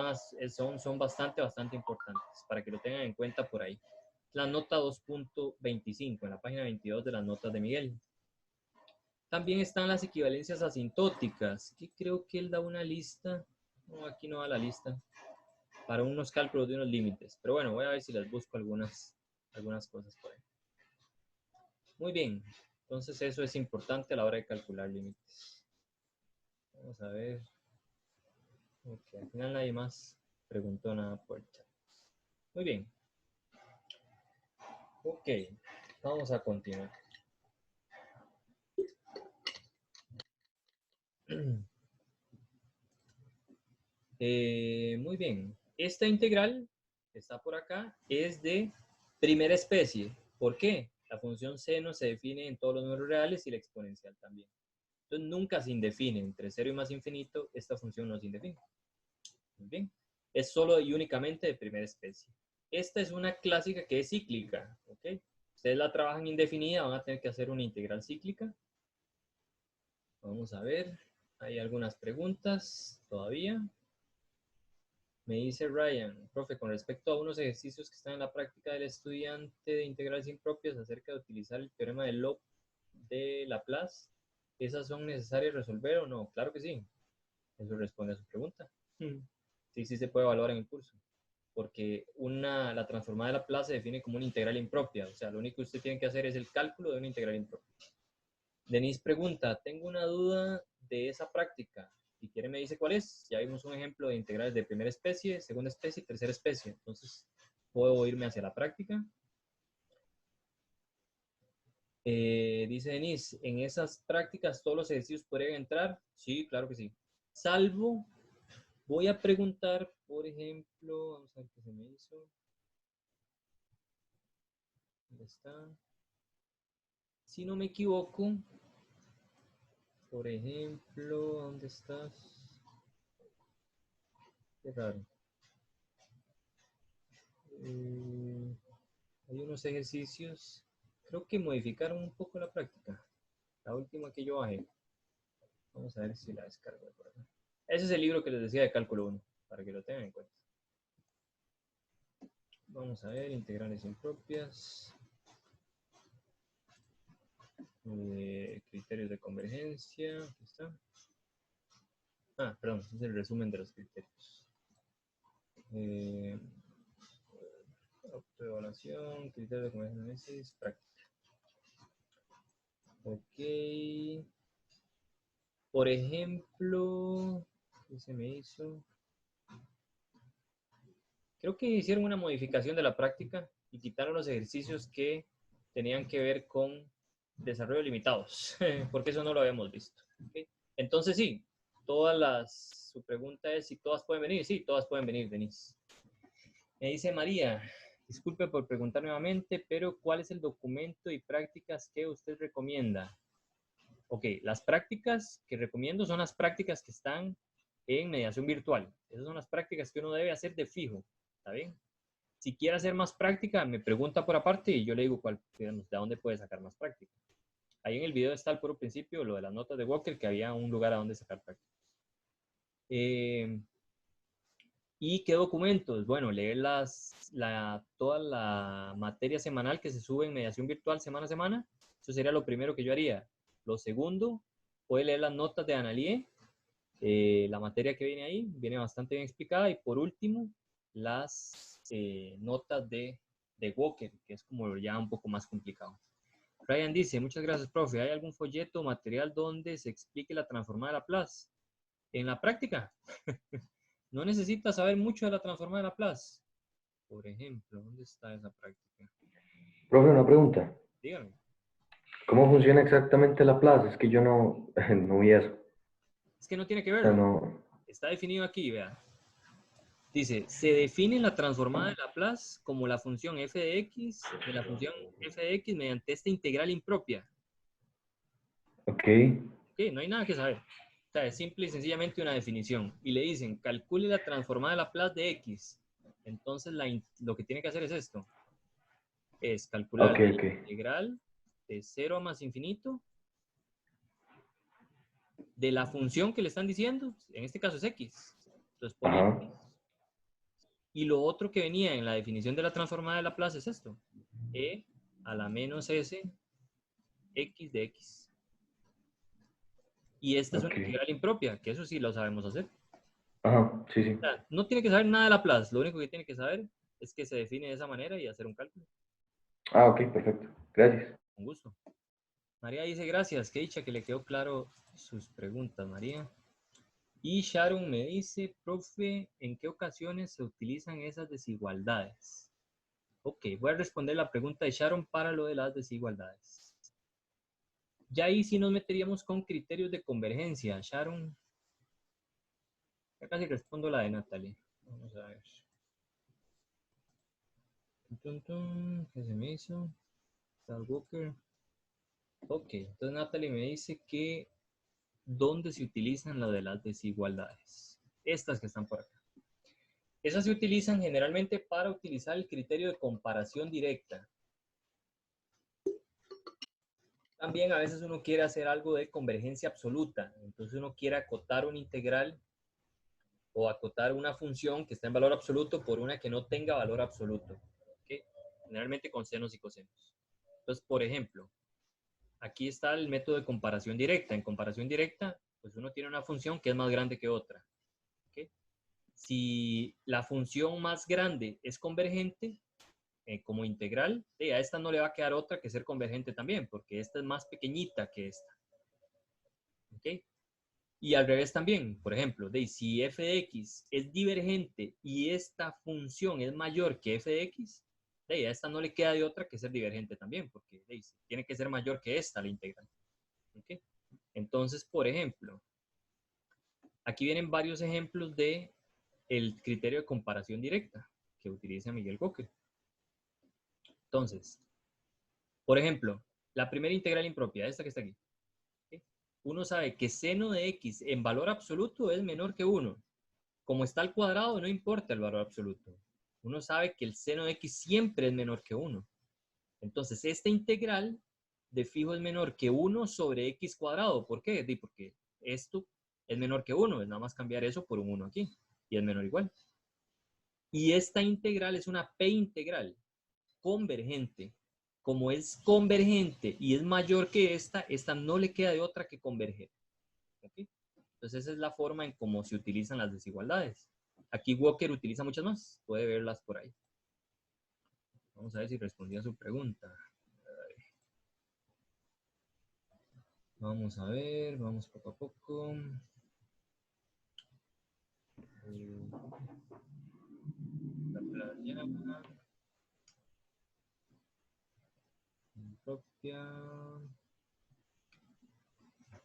son bastante importantes para que lo tengan en cuenta por ahí. La nota 2.25 en la página 22 de las notas de Miguel. También están las equivalencias asintóticas, que creo que él da una lista. No, aquí no da la lista. Para unos cálculos de unos límites. Pero bueno, voy a ver si les busco algunas cosas por ahí. Muy bien. Entonces eso es importante a la hora de calcular límites. Vamos a ver. Ok, al final nadie más preguntó nada por el chat. Muy bien. Ok, vamos a continuar. Muy bien. Esta integral que está por acá es de primera especie. ¿Por qué? La función seno se define en todos los números reales y la exponencial también. Entonces nunca se indefine. Entre 0 y más infinito, esta función no se indefine. Muy bien. Es solo y únicamente de primera especie. Esta es una clásica que es cíclica. ¿Ok? Ustedes la trabajan indefinida, van a tener que hacer una integral cíclica. Vamos a ver. Hay algunas preguntas todavía. Me dice Ryan, profe, con respecto a unos ejercicios que están en la práctica del estudiante de integrales impropias acerca de utilizar el teorema de Lop de Laplace, ¿esas son necesarias resolver o no? Claro que sí. Eso responde a su pregunta. Sí, sí se puede evaluar en el curso. Porque la transformada de Laplace se define como una integral impropia. O sea, lo único que usted tiene que hacer es el cálculo de una integral impropia. Denise pregunta, tengo una duda de esa práctica. Si quiere me dice cuál es. Ya vimos un ejemplo de integrales de primera especie, segunda especie y tercera especie. Entonces, puedo irme hacia la práctica. Dice Denise, ¿en esas prácticas todos los ejercicios podrían entrar? Sí, claro que sí. Salvo, voy a preguntar, por ejemplo, vamos a ver qué se me hizo. ¿Dónde está? Si no me equivoco, por ejemplo, ¿dónde estás? Qué raro. Hay unos ejercicios, creo que modificaron un poco la práctica. La última que yo bajé. Vamos a ver si la descargo por acá. Ese es el libro que les decía de cálculo 1, para que lo tengan en cuenta. Vamos a ver, integrales impropias. Criterios de convergencia. Aquí está. Ah, perdón, este es el resumen de los criterios. Autoevaluación, criterios de convergencia, análisis, práctica. Ok. Por ejemplo, ¿qué se me hizo? Creo que hicieron una modificación de la práctica y quitaron los ejercicios que tenían que ver con desarrollo limitados, porque eso no lo habíamos visto. ¿Okay? Entonces sí, su pregunta es si todas pueden venir. Sí, todas pueden venir, Denise. Me dice María, disculpe por preguntar nuevamente, pero ¿cuál es el documento y prácticas que usted recomienda? Ok, las prácticas que recomiendo son las prácticas que están en mediación virtual. Esas son las prácticas que uno debe hacer de fijo. ¿Está bien? Si quiere hacer más práctica, me pregunta por aparte y yo le digo de dónde puede sacar más práctica. Ahí en el video está al puro principio lo de las notas de Walker, que había un lugar a donde sacar práctica. ¿Y qué documentos? Bueno, leer toda la materia semanal que se sube en mediación virtual semana a semana. Eso sería lo primero que yo haría. Lo segundo, puede leer las notas de Analie. La materia que viene ahí viene bastante bien explicada. Y por último, las notas de Walker, que es como ya un poco más complicado. Brian dice, muchas gracias, profe. ¿Hay algún folleto o material donde se explique la transformada de Laplace? En la práctica. No necesitas saber mucho de la transformada de Laplace. Por ejemplo, ¿dónde está esa práctica? Profe, una pregunta. Dígame. ¿Cómo funciona exactamente Laplace? Es que yo no vi eso. Es que no tiene que O sea, verlo. no... Está definido aquí, vea. Dice, se define la transformada de Laplace como la función f de x de la función f de x mediante esta integral impropia. Ok. Ok, no hay nada que saber. O sea, es simple y sencillamente una definición. Y le dicen, calcule la transformada de Laplace de x. Entonces, lo que tiene que hacer es esto. Es calcular Ok, la ok. integral de 0 a más infinito de la función que le están diciendo. En este caso es x. Entonces pone Ajá. x. Y lo otro que venía en la definición de la transformada de Laplace es esto. E a la menos s x de x. Y esta es una Ok. integral impropia, que eso sí lo sabemos hacer. Ajá, sí, sí. O sea, no tiene que saber nada de Laplace, lo único que tiene que saber es que se define de esa manera y hacer un cálculo. Ah, ok, perfecto. Gracias. Con gusto. María dice gracias, qué dicha que le quedó claro sus preguntas, María. Y Sharon me dice, profe, ¿en qué ocasiones se utilizan esas desigualdades? Ok, voy a responder la pregunta de Sharon para lo de las desigualdades. Ya ahí sí nos meteríamos con criterios de convergencia. Sharon, ya casi respondo la de Natalie. Vamos a ver. ¿Qué se me hizo? Walker. Ok, entonces Natalie me dice que ¿dónde se utilizan las de las desigualdades? Estas que están por acá. Esas se utilizan generalmente para utilizar el criterio de comparación directa. También a veces uno quiere hacer algo de convergencia absoluta. Entonces uno quiere acotar una integral o acotar una función que está en valor absoluto por una que no tenga valor absoluto. ¿Okay? Generalmente con senos y cosenos. Entonces, por ejemplo, aquí está el método de comparación directa. En comparación directa, pues uno tiene una función que es más grande que otra. ¿Okay? Si la función más grande es convergente, como integral, a esta no le va a quedar otra que ser convergente también, porque esta es más pequeñita que esta. ¿Ok? Y al revés también, por ejemplo, si f de x es divergente y esta función es mayor que f de x, a esta no le queda de otra que ser divergente también, porque tiene que ser mayor que esta la integral. ¿Ok? Entonces, por ejemplo, aquí vienen varios ejemplos de el criterio de comparación directa que utiliza Miguel Walker. Entonces, por ejemplo, la primera integral impropia, esta que está aquí. ¿Okay? Uno sabe que seno de x en valor absoluto es menor que 1. Como está al cuadrado, no importa el valor absoluto. Uno sabe que el seno de x siempre es menor que 1. Entonces, esta integral de fijo es menor que 1 sobre x cuadrado. ¿Por qué? Porque esto es menor que 1. Es nada más cambiar eso por un 1 aquí. Y es menor igual. Y esta integral es una P integral convergente. Como es convergente y es mayor que esta no le queda de otra que converger. ¿Okay? Entonces esa es la forma en cómo se utilizan las desigualdades. Aquí Walker utiliza muchas más. Puede verlas por ahí. Vamos a ver si respondí a su pregunta. Vamos a ver, vamos poco a poco. La playa propia.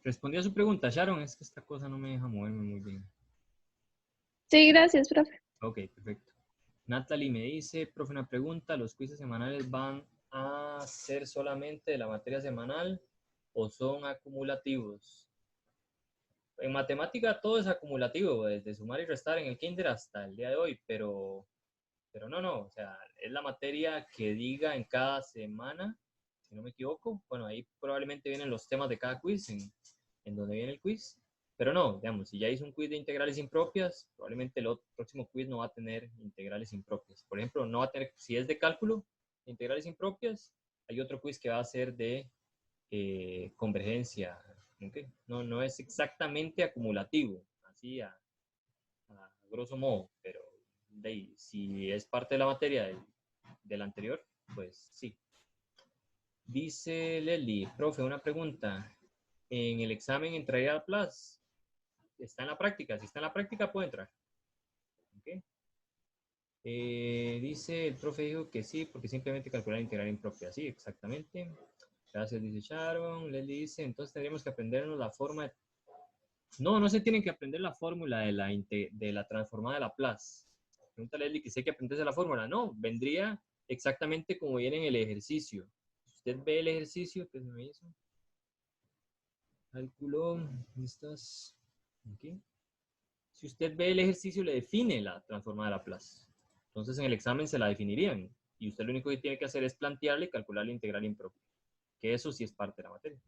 Respondí a su pregunta, Sharon. Es que esta cosa no me deja moverme muy bien. Sí, gracias, profe. Ok, perfecto. Natalie me dice, profe, una pregunta. ¿Los quizzes semanales van a ser solamente de la materia semanal o son acumulativos? En matemática todo es acumulativo, desde sumar y restar en el kinder hasta el día de hoy, pero no, o sea, es la materia que diga en cada semana, si no me equivoco. Bueno, ahí probablemente vienen los temas de cada quiz, en donde viene el quiz, pero no, digamos, si ya hice un quiz de integrales impropias, probablemente el próximo quiz no va a tener integrales impropias. Por ejemplo, no va a tener, si es de cálculo, integrales impropias, hay otro quiz que va a ser de convergencia. ¿Okay? No es exactamente acumulativo, así a grosso modo, pero si es parte de la materia del anterior, pues sí. Dice Lely, profe, una pregunta. ¿En el examen entraría a Plus? Está en la práctica. Si está en la práctica, puede entrar. ¿Okay? Dice, el profe dijo que sí, porque simplemente calcular integral impropia. Sí, exactamente. Gracias, dice Sharon. Lely dice, entonces tendríamos que aprendernos la forma de... No se tienen que aprender la fórmula de la transformada de Laplace. Pregunta Leslie que sé que aprenderse la fórmula. No, vendría exactamente como viene en el ejercicio. Si usted ve el ejercicio que se me hizo, calculó estas. Okay. Si usted ve el ejercicio, le define la transformada de Laplace. Entonces en el examen se la definirían. Y usted lo único que tiene que hacer es plantearle y calcular la integral impropia. Que eso sí es parte de la materia.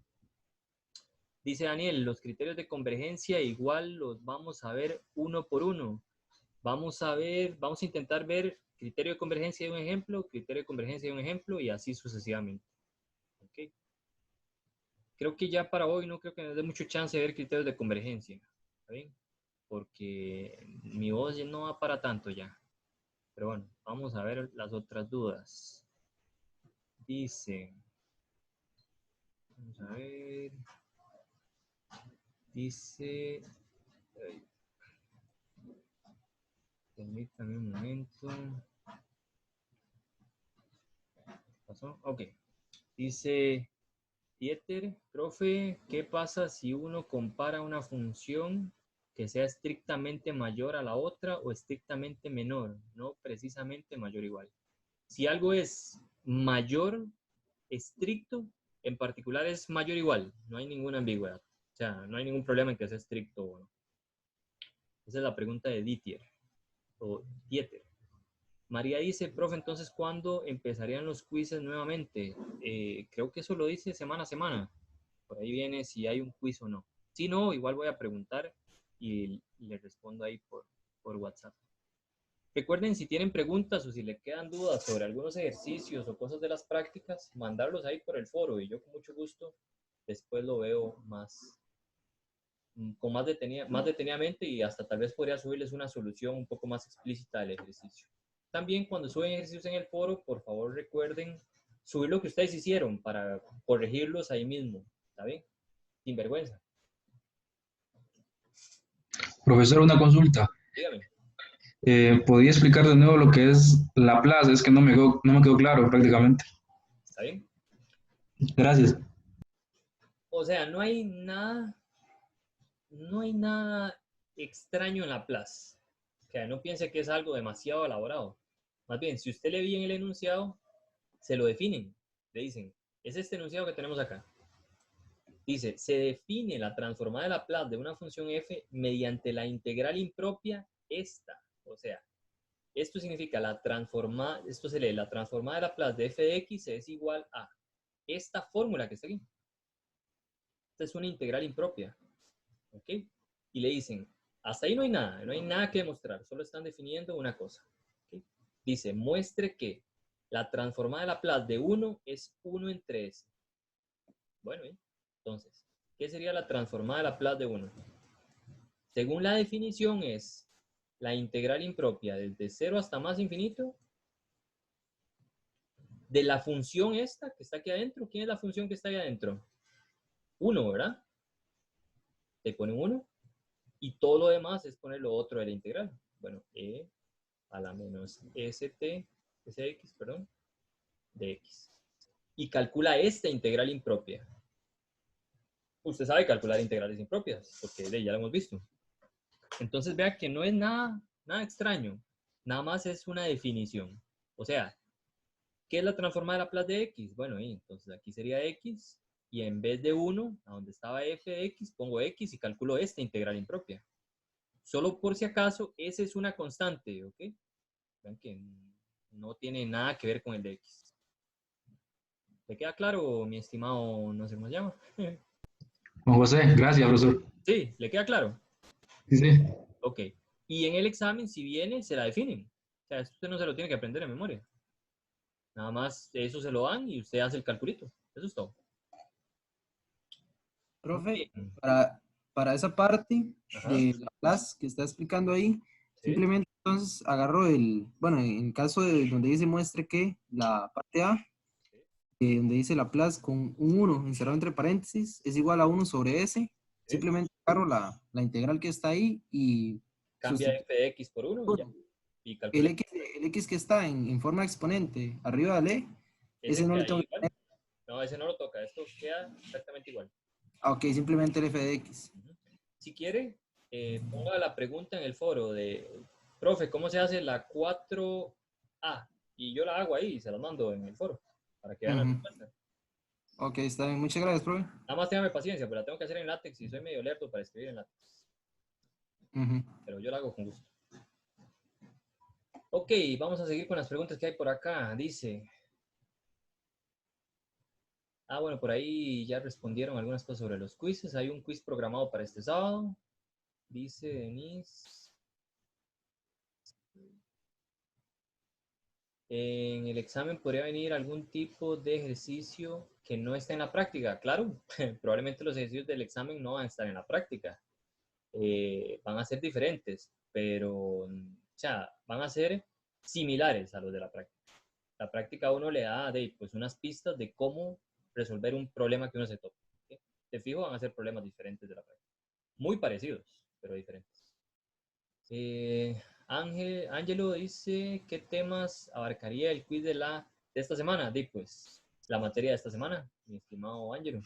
Dice Daniel, los criterios de convergencia igual los vamos a ver uno por uno. Vamos a intentar ver criterio de convergencia de un ejemplo, criterio de convergencia de un ejemplo y así sucesivamente. ¿Okay? Creo que ya para hoy no creo que nos dé mucho chance de ver criterios de convergencia. ¿Está bien? Porque mi voz ya no va para tanto ya. Pero bueno, vamos a ver las otras dudas. Dice, vamos a ver. Dice, permítame un momento. ¿Pasó? Ok. Dice Dieter, profe, ¿qué pasa si uno compara una función que sea estrictamente mayor a la otra o estrictamente menor? No precisamente mayor o igual. Si algo es mayor, estricto, en particular es mayor o igual. No hay ninguna ambigüedad. O sea, no hay ningún problema en que sea estricto o no. Esa es la pregunta de Dieter. O Dieter. María dice, profe, entonces, ¿cuándo empezarían los quizzes nuevamente? Creo que eso lo dice semana a semana. Por ahí viene si hay un quiz o no. Si no, igual voy a preguntar y le respondo ahí por WhatsApp. Recuerden, si tienen preguntas o si le quedan dudas sobre algunos ejercicios o cosas de las prácticas, mandarlos ahí por el foro y yo con mucho gusto después lo veo con más detenidamente y hasta tal vez podría subirles una solución un poco más explícita del ejercicio. También cuando suben ejercicios en el foro, por favor recuerden subir lo que ustedes hicieron para corregirlos ahí mismo. ¿Está bien? Sin vergüenza. Profesor, una consulta. Dígame. ¿Podría explicar de nuevo lo que es Laplace? Es que no me quedó claro prácticamente. ¿Está bien? Gracias. O sea, no hay nada extraño en Laplace. O sea, no piense que es algo demasiado elaborado. Más bien, si usted lee bien el enunciado, se lo definen. Le dicen, es este enunciado que tenemos acá. Dice, se define la transformada de Laplace de una función f mediante la integral impropia esta. O sea, esto significa esto se lee, la transformada de Laplace de f de x es igual a esta fórmula que está aquí. Esta es una integral impropia. ¿Ok? Y le dicen, hasta ahí no hay nada que demostrar, solo están definiendo una cosa. ¿Okay? Dice, muestre que la transformada de Laplace de 1 es 1 entre s. Bueno, entonces, ¿qué sería la transformada de Laplace de 1? Según la definición es la integral impropia desde 0 hasta más infinito de la función esta que está aquí adentro. ¿Quién es la función que está ahí adentro? 1, ¿verdad? Le ponen 1 y todo lo demás es poner lo otro de la integral. Bueno, e a la menos sx, perdón, de x. Y calcula esta integral impropia. Usted sabe calcular integrales impropias, porque ya lo hemos visto. Entonces vea que no es nada extraño. Nada más es una definición. O sea, ¿qué es la transformada de Laplace de x? Bueno, entonces aquí sería x, y en vez de 1, a donde estaba f de x, pongo x y calculo esta integral impropia. Solo por si acaso, esa es una constante, ¿ok? Vean que no tiene nada que ver con el de x. ¿Le queda claro, mi estimado, no sé cómo se llama? Juan José, gracias, profesor. Sí, ¿le queda claro? Sí, sí. Ok. Y en el examen, si viene, se la definen. O sea, esto usted no se lo tiene que aprender en memoria. Nada más eso se lo dan y usted hace el calculito. Eso es todo. Profe, Bien. para esa parte Ajá. de la clase que está explicando ahí, Sí. simplemente entonces agarro bueno, en caso de donde dice muestre que la parte A, donde dice Laplace con un 1 encerrado entre paréntesis, es igual a 1 sobre S, Sí. simplemente agarro la integral que está ahí y Cambia f de x por 1 y ya. Y calcula. el X que está en forma exponente arriba de E, ese no queda le tengo ahí que igual. poner. No, ese no lo toca. Esto queda exactamente igual. Ah, ok, simplemente el F de X. Si quiere, ponga la pregunta en el foro de, profe, ¿cómo se hace la 4A? Y yo la hago ahí y se la mando en el foro para que vean la respuesta. Ok, está bien. Muchas gracias, profe. Nada más téngame paciencia, pero la tengo que hacer en látex y soy medio lerdo para escribir en látex. Pero yo la hago con gusto. Ok, vamos a seguir con las preguntas que hay por acá. Dice... bueno, por ahí ya respondieron algunas cosas sobre los quizzes. Hay un quiz programado para este sábado. Dice Denise. En el examen podría venir algún tipo de ejercicio que no esté en la práctica. Claro, probablemente los ejercicios del examen no van a estar en la práctica. Van a ser diferentes, pero o sea, van a ser similares a los de la práctica. La práctica a uno le da pues, unas pistas de cómo resolver un problema que uno se topa. ¿Okay? De fijo van a ser problemas diferentes de la práctica. Muy parecidos, pero diferentes. Ángelo dice, ¿qué temas abarcaría el quiz de esta semana? Pues, la materia de esta semana, mi estimado Ángelo.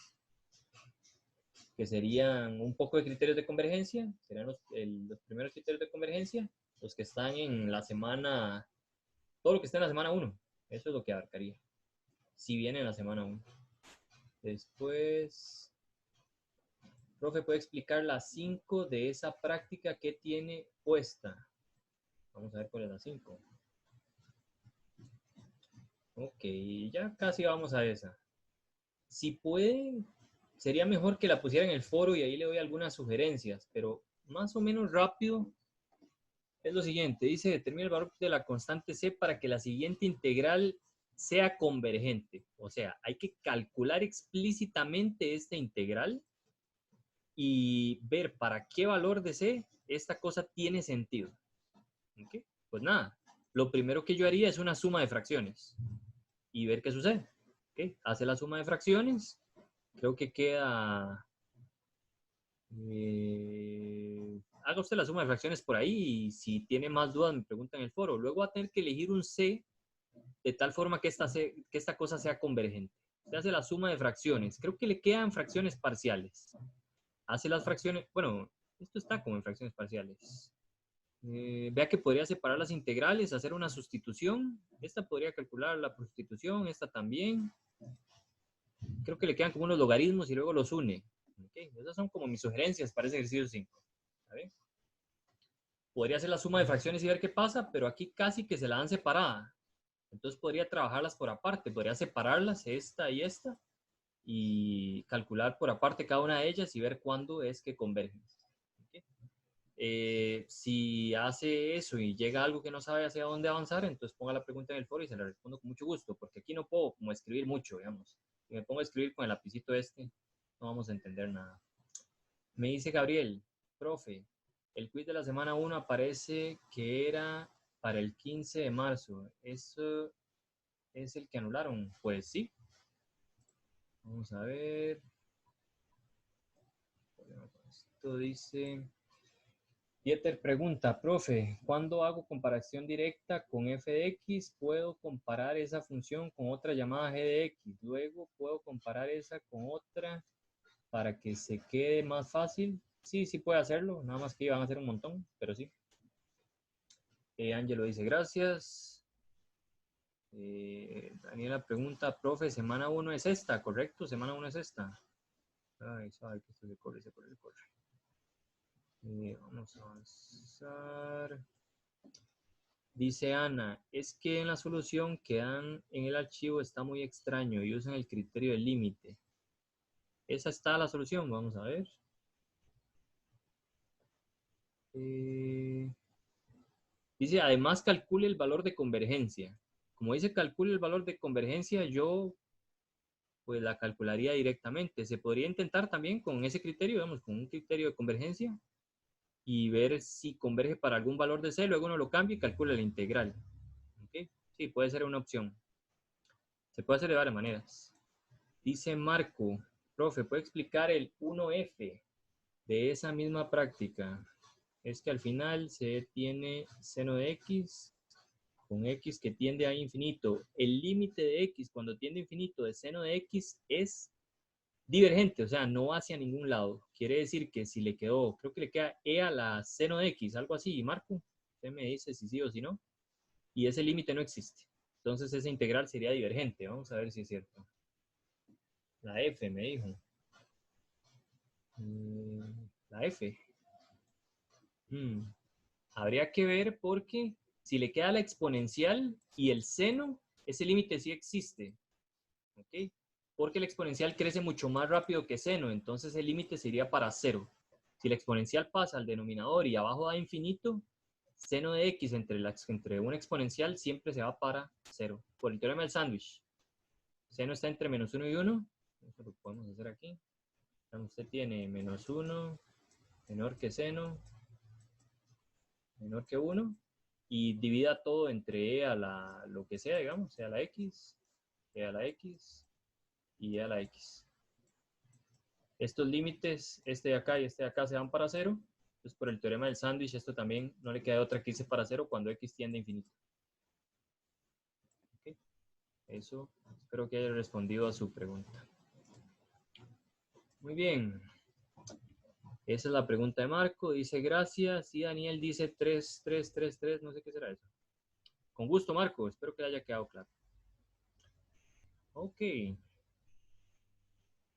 Que serían un poco de criterios de convergencia, serían los primeros criterios de convergencia, los que están en la semana, todo lo que está en la semana 1, eso es lo que abarcaría, si viene en la semana 1. Después, profe, ¿puede explicar la 5 de esa práctica que tiene puesta? Vamos a ver cuál es la 5. Ok, ya casi vamos a esa. Si pueden, sería mejor que la pusiera en el foro y ahí le doy algunas sugerencias, pero más o menos rápido es lo siguiente. Dice, determina el valor de la constante C para que la siguiente integral sea convergente. O sea, hay que calcular explícitamente esta integral y ver para qué valor de C esta cosa tiene sentido. ¿Okay? Pues nada, lo primero que yo haría es una suma de fracciones y ver qué sucede. ¿Okay? Hace la suma de fracciones. Creo que queda... haga usted la suma de fracciones por ahí y si tiene más dudas me pregunta en el foro. Luego va a tener que elegir un C de tal forma que esta cosa sea convergente. Se hace la suma de fracciones. Creo que le quedan fracciones parciales. Hace las fracciones... Bueno, esto está como en fracciones parciales. Vea que podría separar las integrales, hacer una sustitución. Esta podría calcular la sustitución, esta también. Creo que le quedan como unos logaritmos y luego los une. Okay. Esas son como mis sugerencias para ese ejercicio 5. ¿Vale? Podría hacer la suma de fracciones y ver qué pasa, pero aquí casi que se la dan separada. Entonces podría trabajarlas por aparte. Podría separarlas, esta y calcular por aparte cada una de ellas y ver cuándo es que convergen. ¿Okay? Si hace eso y llega algo que no sabe hacia dónde avanzar, entonces ponga la pregunta en el foro y se la respondo con mucho gusto, porque aquí no puedo como escribir mucho, digamos. Si me pongo a escribir con el lapicito este, no vamos a entender nada. Me dice Gabriel, profe, el quiz de la semana 1 aparece que era para el 15 de marzo. ¿Eso es el que anularon? Pues sí. Vamos a ver. Esto dice... Dieter pregunta, profe, ¿cuándo hago comparación directa con f de x? ¿Puedo comparar esa función con otra llamada g de x? Luego, ¿puedo comparar esa con otra para que se quede más fácil? Sí, sí puede hacerlo, nada más que iban a hacer un montón, pero sí. Ángelo dice, gracias. Daniela pregunta, profe, semana 1 es esta, ¿correcto? Semana 1 es esta. Ay, sabe que esto se corre. Vamos a avanzar. Dice Ana, es que en la solución que dan en el archivo está muy extraño y usan el criterio del límite. Esa está la solución, vamos a ver. Dice, además calcule el valor de convergencia. Como dice calcule el valor de convergencia, yo pues la calcularía directamente. Se podría intentar también con ese criterio, digamos, con un criterio de convergencia y ver si converge para algún valor de C, luego uno lo cambia y calcula la integral. ¿Okay? Sí, puede ser una opción. Se puede hacer de varias maneras. Dice Marco, profe, ¿puede explicar el 1F de esa misma práctica? Es que al final se tiene seno de X con X que tiende a infinito. El límite de X cuando tiende a infinito de seno de X es divergente, o sea, no hacia ningún lado. Quiere decir que si le quedó, creo que le queda e a la seno de X, algo así, Marco. Usted me dice si sí o si no. Y ese límite no existe. Entonces esa integral sería divergente. Vamos a ver si es cierto. La F me dijo. La F. Habría que ver porque si le queda la exponencial y el seno, ese límite sí existe. ¿Ok? Porque la exponencial crece mucho más rápido que seno, entonces el límite sería para 0. Si la exponencial pasa al denominador y abajo da infinito, seno de x entre una exponencial siempre se va para 0. Por el teorema del sándwich. Seno está entre menos 1 y 1. Eso lo podemos hacer aquí. Usted tiene menos 1, menor que seno, menor que 1. Y divida todo entre e a la, lo que sea, digamos, sea la x, e a la x y e a la x. Estos límites, este de acá y este de acá, se van para 0. Entonces, por el teorema del sándwich, esto también no le queda otra que irse para 0 cuando x tiende a infinito. ¿Okay? Eso espero que haya respondido a su pregunta. Muy bien. Esa es la pregunta de Marco. Dice gracias. Y Daniel dice 3, 3, 3, 3. No sé qué será eso. Con gusto, Marco. Espero que le haya quedado claro. Ok.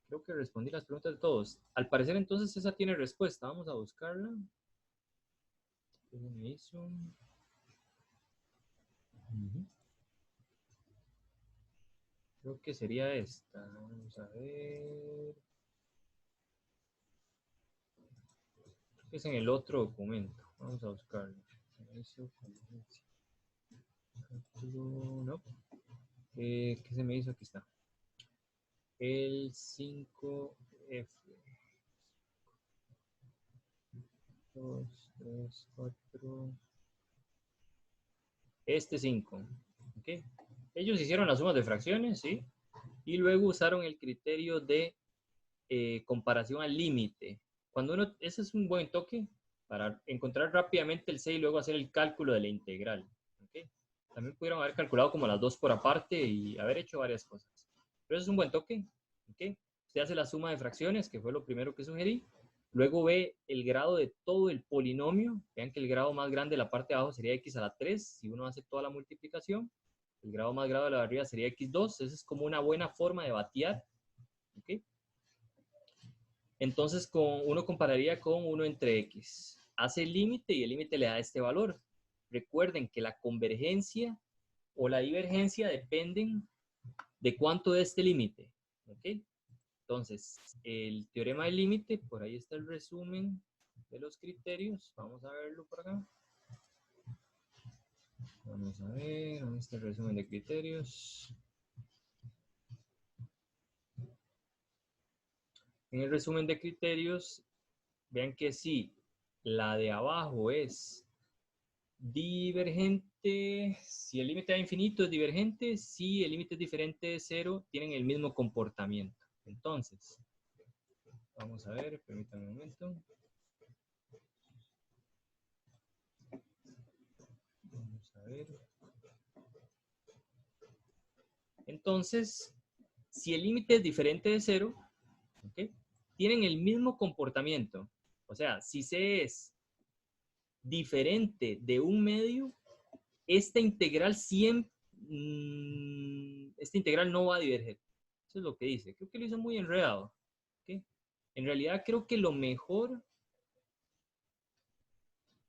Creo que respondí las preguntas de todos. Al parecer, entonces, esa tiene respuesta. Vamos a buscarla. ¿Qué me hizo? Creo que sería esta. Vamos a ver. Creo que es en el otro documento. Vamos a buscarlo. No. ¿Qué se me hizo? Aquí está. El 5F. 2, 3, 4. Este 5. ¿Okay? Ellos hicieron las sumas de fracciones, ¿sí? Y luego usaron el criterio de comparación al límite. Cuando uno, ese es un buen toque para encontrar rápidamente el C y luego hacer el cálculo de la integral. ¿Okay? También pudieron haber calculado como las dos por aparte y haber hecho varias cosas. Pero eso es un buen toque. ¿Okay? Usted hace la suma de fracciones, que fue lo primero que sugerí. Luego ve el grado de todo el polinomio. Vean que el grado más grande de la parte de abajo sería x a la 3. Si uno hace toda la multiplicación. El grado más grande de la de arriba sería x2. Esa es como una buena forma de batear. ¿Okay? Entonces uno compararía con 1 entre x. Hace el límite y el límite le da este valor. Recuerden que la convergencia o la divergencia dependen de cuánto es este límite. ¿Okay? Entonces, el teorema del límite, por ahí está el resumen. de los criterios, vamos a verlo por acá. Vamos a ver, ¿dónde está el resumen de criterios? En el resumen de criterios, vean que sí, la de abajo es divergente. Si el límite a infinito es divergente, si el límite es diferente de 0, tienen el mismo comportamiento. Entonces, vamos a ver, permítanme un momento. Vamos a ver. Entonces, si el límite es diferente de 0, ¿okay?, tienen el mismo comportamiento. O sea, si C es diferente de un medio, esta integral siempre, esta integral no va a diverger. Eso es lo que dice. Creo que lo hizo muy enredado. ¿Okay? En realidad creo que lo mejor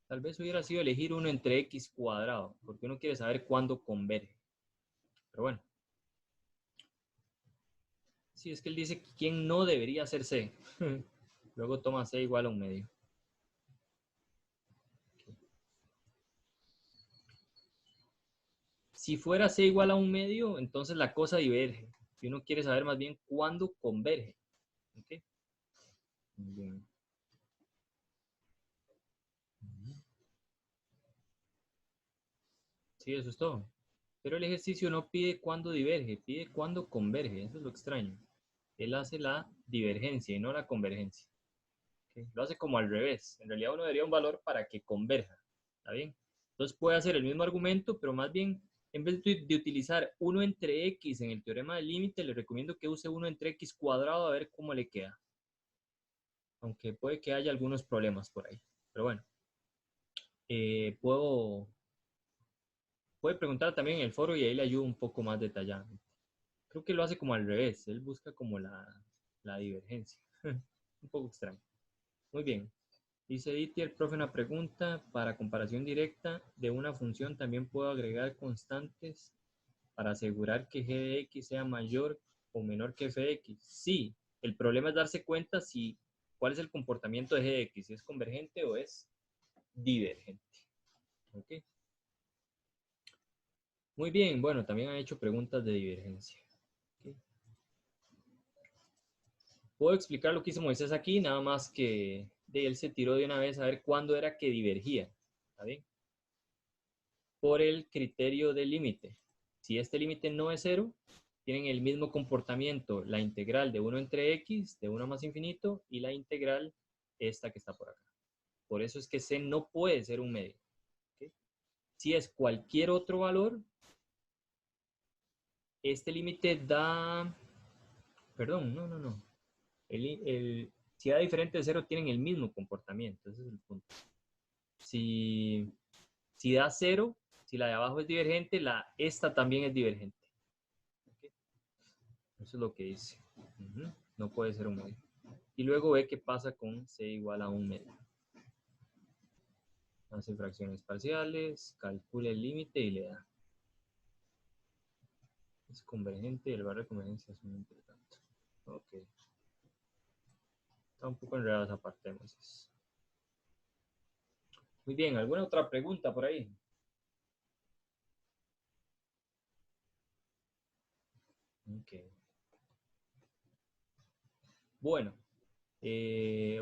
tal vez hubiera sido elegir 1 entre x cuadrado, porque uno quiere saber cuándo converge. Pero bueno. Sí, es que él dice quién no debería ser C. Luego toma C igual a un medio. Si fuera C igual a un medio, entonces la cosa diverge. Y uno quiere saber más bien cuándo converge. ¿Okay? Muy bien. Sí, eso es todo. Pero el ejercicio no pide cuándo diverge, pide cuándo converge. Eso es lo extraño. Él hace la divergencia y no la convergencia. ¿Okay? Lo hace como al revés. En realidad uno daría un valor para que converja. ¿Está bien? Entonces puede hacer el mismo argumento, pero más bien, en vez de utilizar 1 entre x en el teorema del límite, le recomiendo que use 1 entre x cuadrado a ver cómo le queda. Aunque puede que haya algunos problemas por ahí. Pero bueno. Puede preguntar también en el foro y ahí le ayudo un poco más detalladamente. Creo que lo hace como al revés. Él busca como la divergencia. Un poco extraño. Muy bien. Dice Didier, profe, una pregunta. Para comparación directa de una función, ¿también puedo agregar constantes para asegurar que g de x sea mayor o menor que f de x? Sí. El problema es darse cuenta cuál es el comportamiento de g de x, si es convergente o es divergente. ¿Ok? Muy bien. Bueno, también han hecho preguntas de divergencia. ¿Okay? Puedo explicar lo que hizo Moisés aquí, nada más que de él se tiró de una vez a ver cuándo era que divergía. ¿Está bien? Por el criterio del límite. Si este límite no es 0, tienen el mismo comportamiento la integral de 1 entre x, de 1 más infinito, y la integral esta que está por acá. Por eso es que C no puede ser un medio. ¿Okay? Si es cualquier otro valor, este límite da... Perdón, no. Si da diferente de 0, tienen el mismo comportamiento. Ese es el punto. Si da 0, si la de abajo es divergente, esta también es divergente. ¿Okay? Eso es lo que dice. No puede ser un medio. Y luego ve qué pasa con C igual a un medio. Hace fracciones parciales, calcula el límite y le da. Es convergente y el barrio de convergencia es un entre tanto. Ok. Está un poco enredada esa parte, Moisés. Muy bien, ¿alguna otra pregunta por ahí? Ok. Bueno.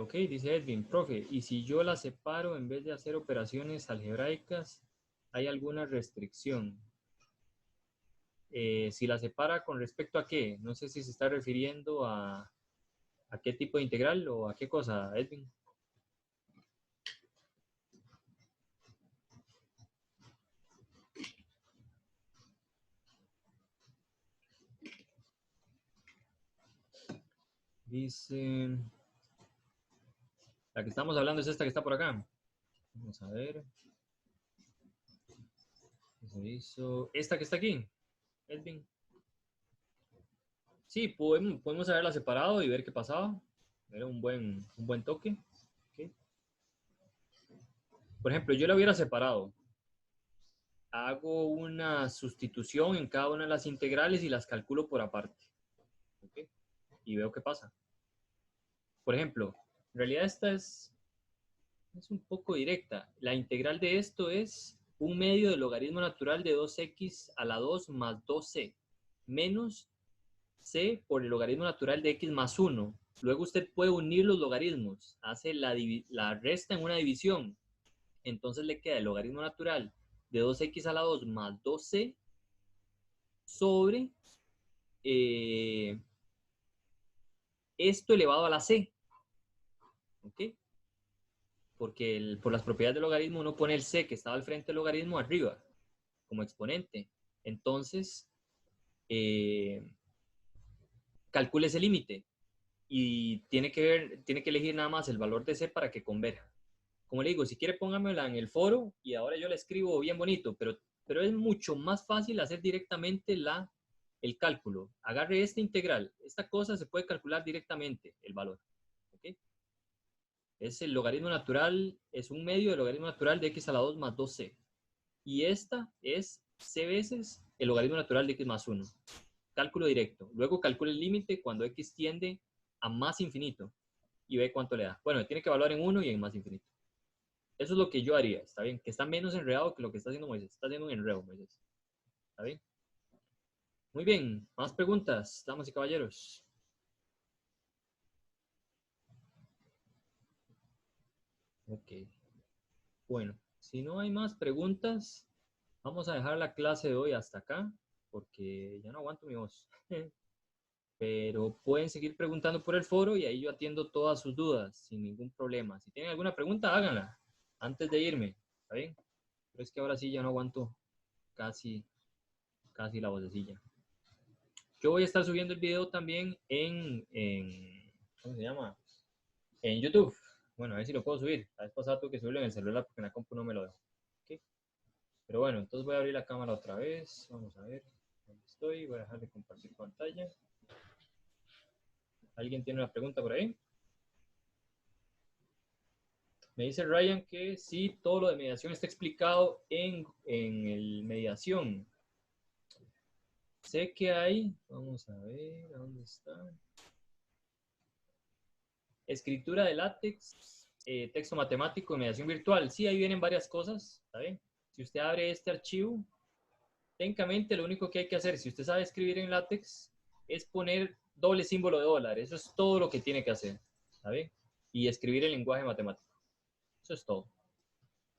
Ok, dice Edwin, profe, ¿y si yo la separo en vez de hacer operaciones algebraicas, hay alguna restricción? Si la separa con respecto a qué, no sé si se está refiriendo a qué tipo de integral o a qué cosa, Edwin. Dice, la que estamos hablando es esta que está por acá. Vamos a ver. Se hizo esta que está aquí, Edwin. Sí, podemos haberla separado y ver qué pasaba. Era un buen toque. Okay. Por ejemplo, yo la hubiera separado. Hago una sustitución en cada una de las integrales y las calculo por aparte. ¿Okay? Y veo qué pasa. Por ejemplo, en realidad esta es es un poco directa. La integral de esto es 1/2 del logaritmo natural de 2x a la 2 más 2c, menos c por el logaritmo natural de x más 1. Luego usted puede unir los logaritmos, hace la resta en una división. Entonces le queda el logaritmo natural de 2x a la 2 más 2c sobre esto elevado a la c. ¿Ok? Porque por las propiedades del logaritmo uno pone el c que estaba al frente del logaritmo arriba, como exponente. Entonces, calcule ese límite y tiene que elegir nada más el valor de c para que converja. Como le digo, si quiere póngamela en el foro y ahora yo la escribo bien bonito, pero es mucho más fácil hacer directamente el cálculo. Agarre esta integral. Esta cosa se puede calcular directamente, el valor. ¿Ok? Es el logaritmo natural, es 1/2 del logaritmo natural de x a la 2 más 2c. Y esta es c veces el logaritmo natural de x más 1. Cálculo directo. Luego calcule el límite cuando x tiende a más infinito y ve cuánto le da. Bueno, tiene que evaluar en 1 y en más infinito. Eso es lo que yo haría, ¿está bien? Que está menos enredado que lo que está haciendo Moisés. Está haciendo un enredo, Moisés. ¿Está bien? Muy bien. Más preguntas, damas y caballeros. Ok. Bueno, si no hay más preguntas, vamos a dejar la clase de hoy hasta acá, porque ya no aguanto mi voz. Pero pueden seguir preguntando por el foro y ahí yo atiendo todas sus dudas sin ningún problema. Si tienen alguna pregunta, háganla antes de irme, ¿está bien? Pero es que ahora sí ya no aguanto casi la vocecilla. Yo voy a estar subiendo el video también ¿cómo se llama? En YouTube. Bueno, a ver si lo puedo subir. La vez pasada tuve que subirlo en el celular porque en la compu no me lo dejo. ¿Okay? Pero bueno, entonces voy a abrir la cámara otra vez. Vamos a ver dónde estoy. Voy a dejar de compartir pantalla. ¿Alguien tiene una pregunta por ahí? Me dice Ryan que sí, todo lo de mediación está explicado en el mediación. Sé que hay, vamos a ver, ¿dónde está? Escritura de látex, texto matemático y mediación virtual. Sí, ahí vienen varias cosas, ¿está bien? Si usted abre este archivo, técnicamente lo único que hay que hacer, si usted sabe escribir en látex, es poner doble símbolo de dólar. Eso es todo lo que tiene que hacer, ¿está bien? Y escribir el lenguaje matemático. Eso es todo.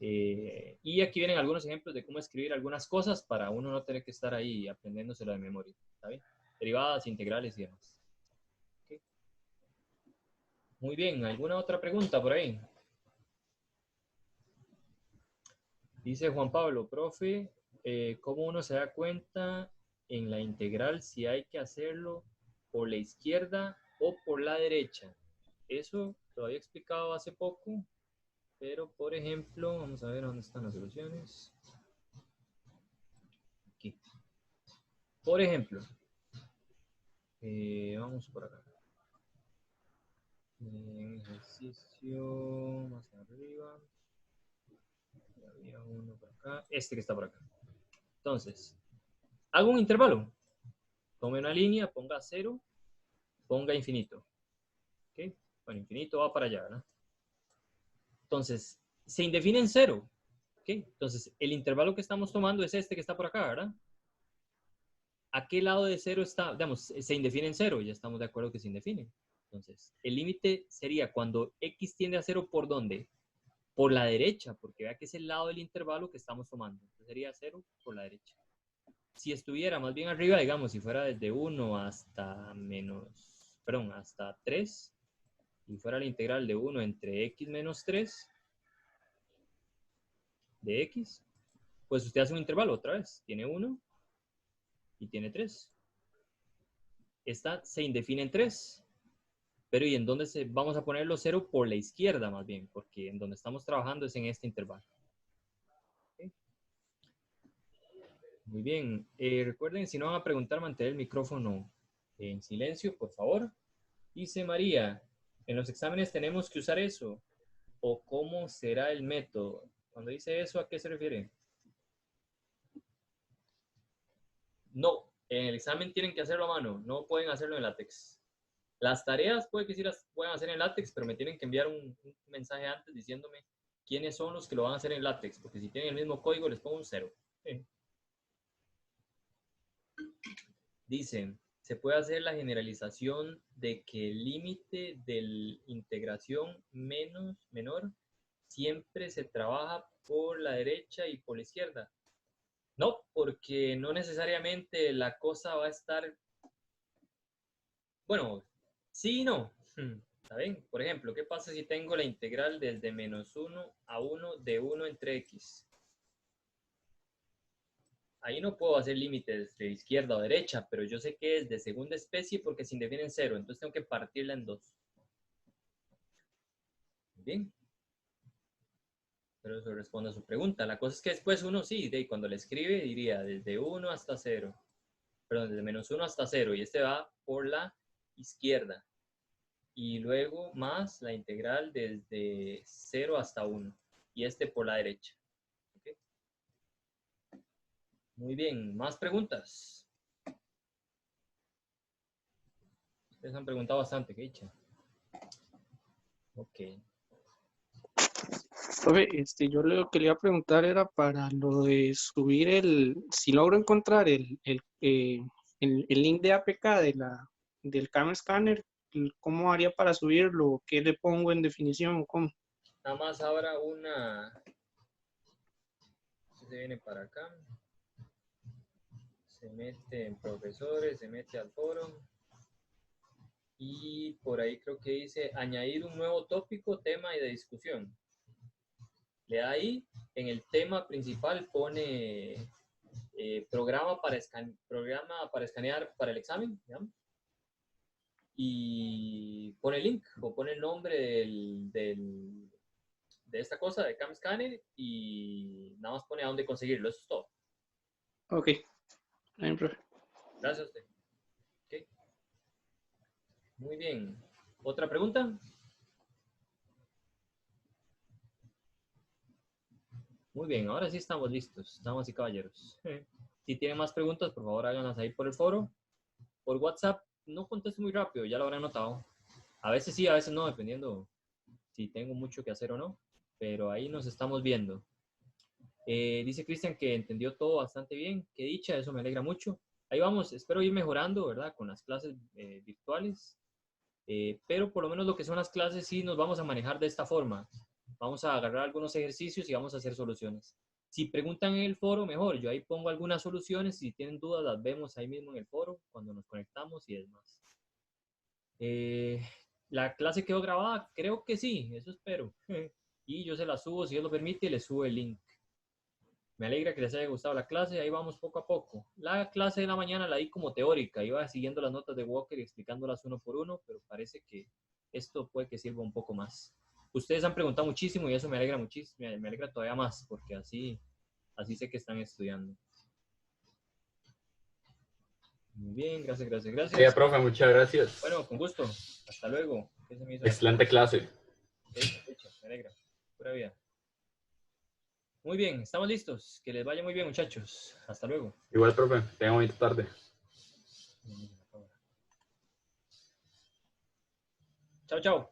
Y aquí vienen algunos ejemplos de cómo escribir algunas cosas para uno no tener que estar ahí aprendiéndoselo de memoria, ¿está bien? Derivadas, integrales y demás. ¿Okay? Muy bien, ¿alguna otra pregunta por ahí? Dice Juan Pablo, profe, ¿cómo uno se da cuenta en la integral si hay que hacerlo por la izquierda o por la derecha? Eso lo había explicado hace poco, pero por ejemplo, vamos a ver dónde están las soluciones. Aquí. Por ejemplo, vamos por acá. Ejercicio más arriba. Había uno por acá. Este que está por acá. Entonces, hago un intervalo. Tome una línea, ponga 0, ponga infinito. ¿Ok? Bueno, infinito va para allá, ¿verdad? Entonces, se indefine en 0. ¿Ok? Entonces, el intervalo que estamos tomando es este que está por acá, ¿verdad? ¿A qué lado de 0 está? Digamos, se indefine en 0. Ya estamos de acuerdo que se indefine. Entonces, el límite sería cuando x tiende a 0, ¿por dónde? Por la derecha, porque vea que es el lado del intervalo que estamos tomando. Entonces sería 0 por la derecha. Si estuviera más bien arriba, digamos, si fuera desde 1 hasta hasta 3, y fuera la integral de 1 entre x menos 3 de x, pues usted hace un intervalo otra vez. Tiene 1 y tiene 3. Esta se indefine en 3. Pero ¿y en dónde vamos a ponerlo 0? Por la izquierda más bien, porque en donde estamos trabajando es en este intervalo. ¿Okay? Muy bien. Recuerden, si no van a preguntar, mantener el micrófono en silencio, por favor. Dice María, ¿en los exámenes tenemos que usar eso? ¿O cómo será el método? Cuando dice eso, ¿a qué se refiere? No, en el examen tienen que hacerlo a mano, no pueden hacerlo en látex. Las tareas puede que sí las puedan hacer en látex, pero me tienen que enviar un mensaje antes diciéndome quiénes son los que lo van a hacer en LaTeX, porque si tienen el mismo código les pongo un 0. Dicen, se puede hacer la generalización de que el límite de la integración menor siempre se trabaja por la derecha y por la izquierda. No, porque no necesariamente la cosa va a estar... Bueno, sí y no. ¿Está bien? Por ejemplo, ¿qué pasa si tengo la integral desde menos 1 a 1 de 1 entre x? Ahí no puedo hacer límites de izquierda o derecha, pero yo sé que es de segunda especie porque se define en 0, entonces tengo que partirla en 2. Bien. Pero eso responde a su pregunta. La cosa es que después uno sí, cuando le escribe diría desde 1 hasta 0. Perdón, desde menos 1 hasta 0. Y este va por la izquierda. Y luego más la integral desde 0 hasta 1. Y este por la derecha. ¿Okay? Muy bien. ¿Más preguntas? Ustedes han preguntado bastante, ¿qué dicha? Ok. Profe, yo lo que le iba a preguntar era para lo de subir si logro encontrar el link de APK del Cam Scanner, ¿cómo haría para subirlo? ¿Qué le pongo en definición? ¿Cómo? Nada más ahora una... Se viene para acá. Se mete en profesores, se mete al foro. Y por ahí creo que dice añadir un nuevo tópico, tema y de discusión. Le da ahí, en el tema principal pone programa para escanear para el examen, digamos. Y pone el link o pone el nombre de esta cosa, de Cam Scanner, y nada más pone a dónde conseguirlo. Eso es todo. Ok. Bien, profe. Gracias a usted. Okay. Muy bien. ¿Otra pregunta? Muy bien, ahora sí estamos listos, damas y caballeros. Si tienen más preguntas, por favor háganlas ahí por el foro. Por WhatsApp no contesto muy rápido, ya lo habrán notado. A veces sí, a veces no, dependiendo si tengo mucho que hacer o no. Pero ahí nos estamos viendo. Dice Cristian que entendió todo bastante bien. Qué dicha, eso me alegra mucho. Ahí vamos, espero ir mejorando, ¿verdad? Con las clases virtuales. Pero por lo menos lo que son las clases sí nos vamos a manejar de esta forma. Vamos a agarrar algunos ejercicios y vamos a hacer soluciones. Si preguntan en el foro, mejor. Yo ahí pongo algunas soluciones. Si tienen dudas, las vemos ahí mismo en el foro cuando nos conectamos y demás. ¿La clase quedó grabada? Creo que sí, eso espero. Y yo se la subo, si Dios lo permite, les subo el link. Me alegra que les haya gustado la clase. Ahí vamos poco a poco. La clase de la mañana la di como teórica. Iba siguiendo las notas de Walker y explicándolas uno por uno, pero parece que esto puede que sirva un poco más. Ustedes han preguntado muchísimo y eso me alegra muchísimo, me alegra todavía más, porque así sé que están estudiando. Muy bien, gracias. Sí, profe, muchas gracias. Bueno, con gusto. Hasta luego. Excelente clase. Me alegra. Pura vida. Muy bien, estamos listos. Que les vaya muy bien, muchachos. Hasta luego. Igual, profe. Tengan bonita tarde. Chao, chao.